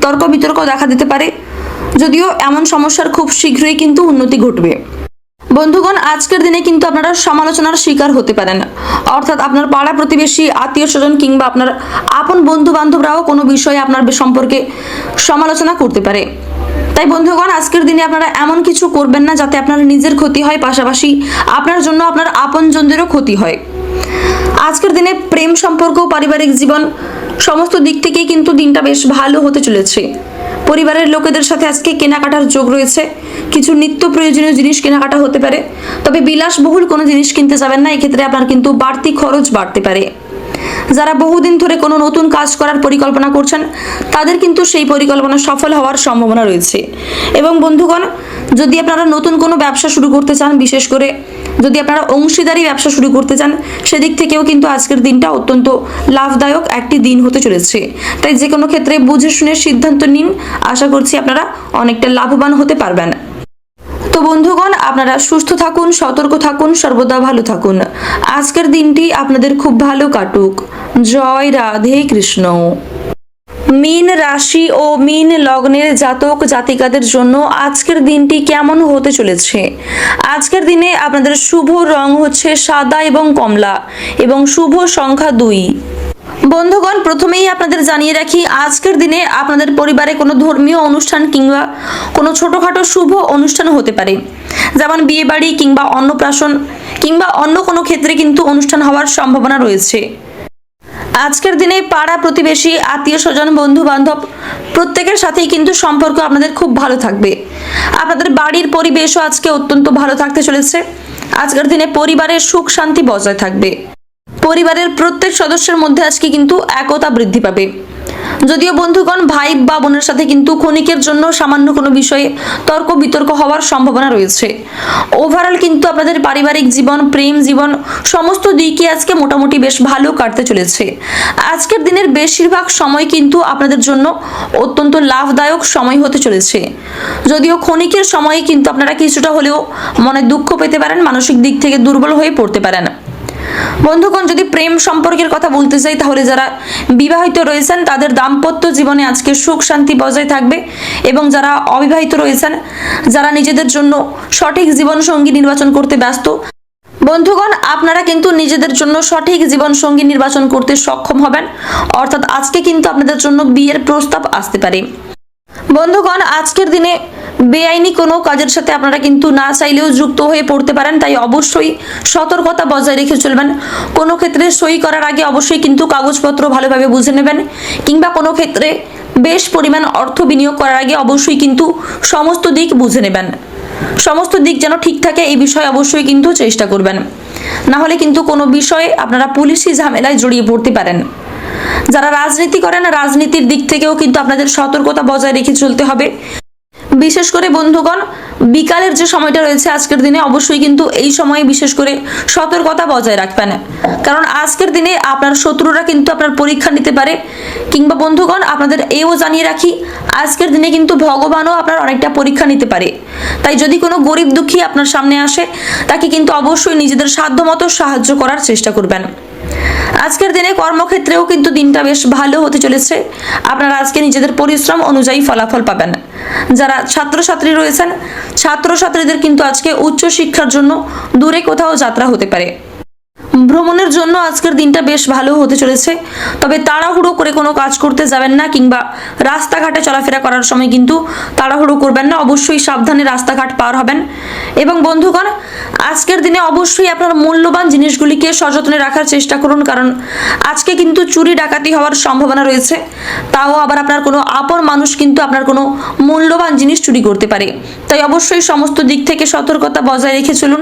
তর্ক বিতর্ক দেখা দিতে পারে, যদিও এমন সমস্যার খুব শীঘ্রই কিন্তু উন্নতি ঘটবে। বন্ধুগণ আজকের দিনে কিন্তু আপনারা সমালোচনার শিকার হতে পারেন, অর্থাৎ আপনার পাড়া প্রতিবেশী, আত্মীয় স্বজন কিংবা আপনার আপন বন্ধু বান্ধবরাও কোনো বিষয়ে আপনার সম্পর্কে সমালোচনা করতে পারে। তাই বন্ধুগণ আজকের দিনে আপনারা এমন কিছু করবেন না যাতে আপনার নিজের ক্ষতি হয়, পাশাপাশি আপনার জন্য আপনার আপনজনদেরও ক্ষতি হয়। আজকের দিনে প্রেম সম্পর্ক, পারিবারিক জীবন সমস্ত দিক থেকেই কিন্তু দিনটা বেশ ভালো হতে চলেছে। পরিবারের লোকেদের সাথে আজকে কেনাকাটার যোগ রয়েছে, কিছু নিত্য প্রয়োজনীয় জিনিস কেনাকাটা হতে পারে, তবে বিলাসবহুল কোনো জিনিস কিনতে যাবেন না, এক্ষেত্রে আপনার কিন্তু বাড়তি খরচ বাড়তে পারে। যারা বহুদিন ধরে কোনো নতুন কাজ করার পরিকল্পনা করছেন তাদের কিন্তু সেই পরিকল্পনা সফল হওয়ার সম্ভাবনা রয়েছে। এবং বন্ধুগণ যদি আপনারা নতুন কোনো ব্যবসা শুরু করতে চান, বিশেষ করে যদি আপনারা অংশীদারি ব্যবসা শুরু করতে চান, সেদিক থেকেও কিন্তু আজকের দিনটা অত্যন্ত লাভদায়ক একটি দিন হতে চলেছে। তাই যে কোনো ক্ষেত্রে বুঝে শুনে সিদ্ধান্ত নিন, আশা করছি আপনারা অনেকটা লাভবান হতে পারবেন। তো বন্ধুগণ আপনারা সুস্থ থাকুন, সতর্ক থাকুন, সর্বদা ভালো থাকুন। আজকের দিনটি আপনাদের খুব ভালো কাটুক। জয় রাধে কৃষ্ণ। মীন রাশি ও মীন লগ্নের জাতক জাতিকাদের জন্য আজকের দিনটি কেমন হতে চলেছে? আজকের দিনে আপনাদের শুভ রং হচ্ছে সাদা এবং কমলা এবং শুভ সংখ্যা 2। বন্ধুগণ প্রথমেই আপনাদের জানিয়ে রাখি, আজকের দিনে আপনাদের পরিবারে কোনো ধর্মীয় অনুষ্ঠান কিংবা কোনো ছোটোখাটো শুভ অনুষ্ঠান হতে পারে, যেমন বিয়ে বাড়ি কিংবা অন্নপ্রাশন কিংবা অন্য কোনো ক্ষেত্রে কিন্তু অনুষ্ঠান হওয়ার সম্ভাবনা রয়েছে। আজকের দিনে পাড়া প্রতিবেশী, আত্মীয় স্বজন, বন্ধু বান্ধব প্রত্যেকের সাথেই কিন্তু সম্পর্ক আপনাদের খুব ভালো থাকবে। আপনাদের বাড়ির পরিবেশও আজকে অত্যন্ত ভালো থাকতে চলেছে। আজকের দিনে পরিবারের সুখ শান্তি বজায় থাকবে। পরিবারের প্রত্যেক সদস্যের মধ্যে আজকে কিন্তু একতা বৃদ্ধি পাবে। যদিও বন্ধুগণ ভাই বা বোনের সাথে কিন্তু ক্ষণিকের জন্য সামান্য কোনো বিষয়ে তর্ক বিতর্ক হওয়ার সম্ভাবনা রয়েছে। ওভারঅল কিন্তু আপনাদের পারিবারিক জীবন, প্রেম জীবন সমস্ত দিকে আজকে মোটামুটি বেশ ভালো কাটতে চলেছে। আজকের দিনের বেশিরভাগ সময় কিন্তু আপনাদের জন্য অত্যন্ত লাভদায়ক সময় হতে চলেছে। যদিও ক্ষণিকের সময়ে কিন্তু আপনারা কিছুটা হলেও মনে দুঃখ পেতে পারেন, মানসিক দিক থেকে দুর্বল হয়ে পড়তে পারেন। বন্ধুগণ যদি প্রেম সম্পর্কের কথা বলতে চাই, তাহলে যারা বিবাহিত রয়েছেন তাদের দাম্পত্য জীবনে আজকে সুখ শান্তি বজায় থাকবে, এবং যারা অবিবাহিত রয়েছেন, যারা নিজেদের জন্য সঠিক জীবন সঙ্গী নির্বাচন করতে ব্যস্ত, বন্ধুগণ আপনারা কিন্তু নিজেদের জন্য সঠিক জীবন সঙ্গী নির্বাচন করতে সক্ষম হবেন, অর্থাৎ আজকে কিন্তু আপনাদের জন্য বিয়ের প্রস্তাব আসতে পারে। বন্ধুগণ আজকের দিনে বেআইনি কোনো কাজের সাথে আপনারা কিন্তু না চাইলেও যুক্ত হয়ে পড়তে পারেন, তাই অবশ্যই সতর্কতা বজায় রেখে চলবেন। কোনো ক্ষেত্রে সই করার আগে অবশ্যই কিন্তু কাগজপত্র ভালোভাবে বুঝে নেবেন, কিংবা কোনো ক্ষেত্রে বেশ পরিমাণ অর্থ বিনিয়োগ করার আগে অবশ্যই কিন্তু সমস্ত দিক বুঝে নেবেন। সমস্ত দিক যেন ঠিক থাকে এই বিষয়ে অবশ্যই কিন্তু চেষ্টা করবেন, না হলে কিন্তু কোনো বিষয়ে আপনারা পুলিশি ঝামেলায় জড়িয়ে পড়তে পারেন। যারা রাজনীতি করেন, রাজনীতির দিক থেকেও কিন্তু আপনাদের সতর্কতা বজায় রেখে চলতে হবে। বিশেষ করে বন্ধুগণ বিকালের যে সময়টা রয়েছে আজকের দিনে, অবশ্যই কিন্তু এই সময়ে বিশেষ করে সতর্কতা বজায় রাখবেন, কারণ আজকের দিনে আপনার শত্রুরা কিন্তু আপনার পরীক্ষা নিতে পারে। কিংবা বন্ধুগণ আপনাদের এও জানিয়ে রাখি, আজকের দিনে কিন্তু ভগবানও আপনার অনেকটা পরীক্ষা নিতে পারে। তাই যদি কোনো গরিব দুঃখী আপনার সামনে আসে, তাকে কিন্তু অবশ্যই নিজেদের সাধ্যমতো সাহায্য করার চেষ্টা করবেন। আজকের দিনে কর্মক্ষেত্রেও কিন্তু দিনটা বেশ ভালো হতে চলেছে। আপনারা আজকে নিজেদের পরিশ্রম অনুযায়ী ফলাফল পাবেন। যারা ছাত্রছাত্রী রয়েছেন, ছাত্রছাত্রীদের কিন্তু আজকে উচ্চ শিক্ষার জন্য দূরে কোথাও যাত্রা হতে পারে। ভ্রমণের জন্য আজকের দিনটা বেশ ভালো হতে চলেছে। তবে তাড়াহুড়ো করে কোনো কাজ করতে যাবেন না, কিংবা রাস্তাঘাটে চলাফেরা করার সময় কিন্তু তাড়াহুড়ো করবেন না। অবশ্যই সাবধানে রাস্তাঘাট পার হবেন। এবং বন্ধুগণ, আজকের দিনে অবশ্যই আপনার মূল্যবান জিনিসগুলিকে সযত্নে রাখার চেষ্টা করুন, কারণ আজকে কিন্তু চুরি ডাকাতি হওয়ার সম্ভাবনা রয়েছে। তাও আবার আপনার কোনো আপন মানুষ কিন্তু আপনার কোনো মূল্যবান জিনিস চুরি করতে পারে। তাই অবশ্যই সমস্ত দিক থেকে সতর্কতা বজায় রেখে চলুন।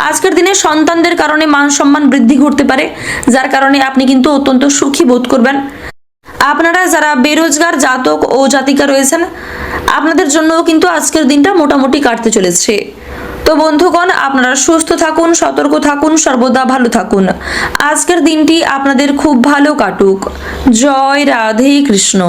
আজকের দিনে সন্তানদের কারণে মান সম্মান বৃদ্ধি ঘটতে পারে, যার কারণে আপনি কিন্তু অত্যন্ত সুখী বোধ করবেন। আপনারা যারা বেরোজগার জাতক ও জাতিকা রয়েছেন, আপনাদের জন্যও কিন্তু আজকের দিনটা মোটামুটি কাটতে চলেছে। তো বন্ধুগণ, আপনারা সুস্থ থাকুন, সতর্ক থাকুন, সর্বদা ভালো থাকুন। আজকের দিনটি আপনাদের খুব ভালো কাটুক। জয় রাধে কৃষ্ণ।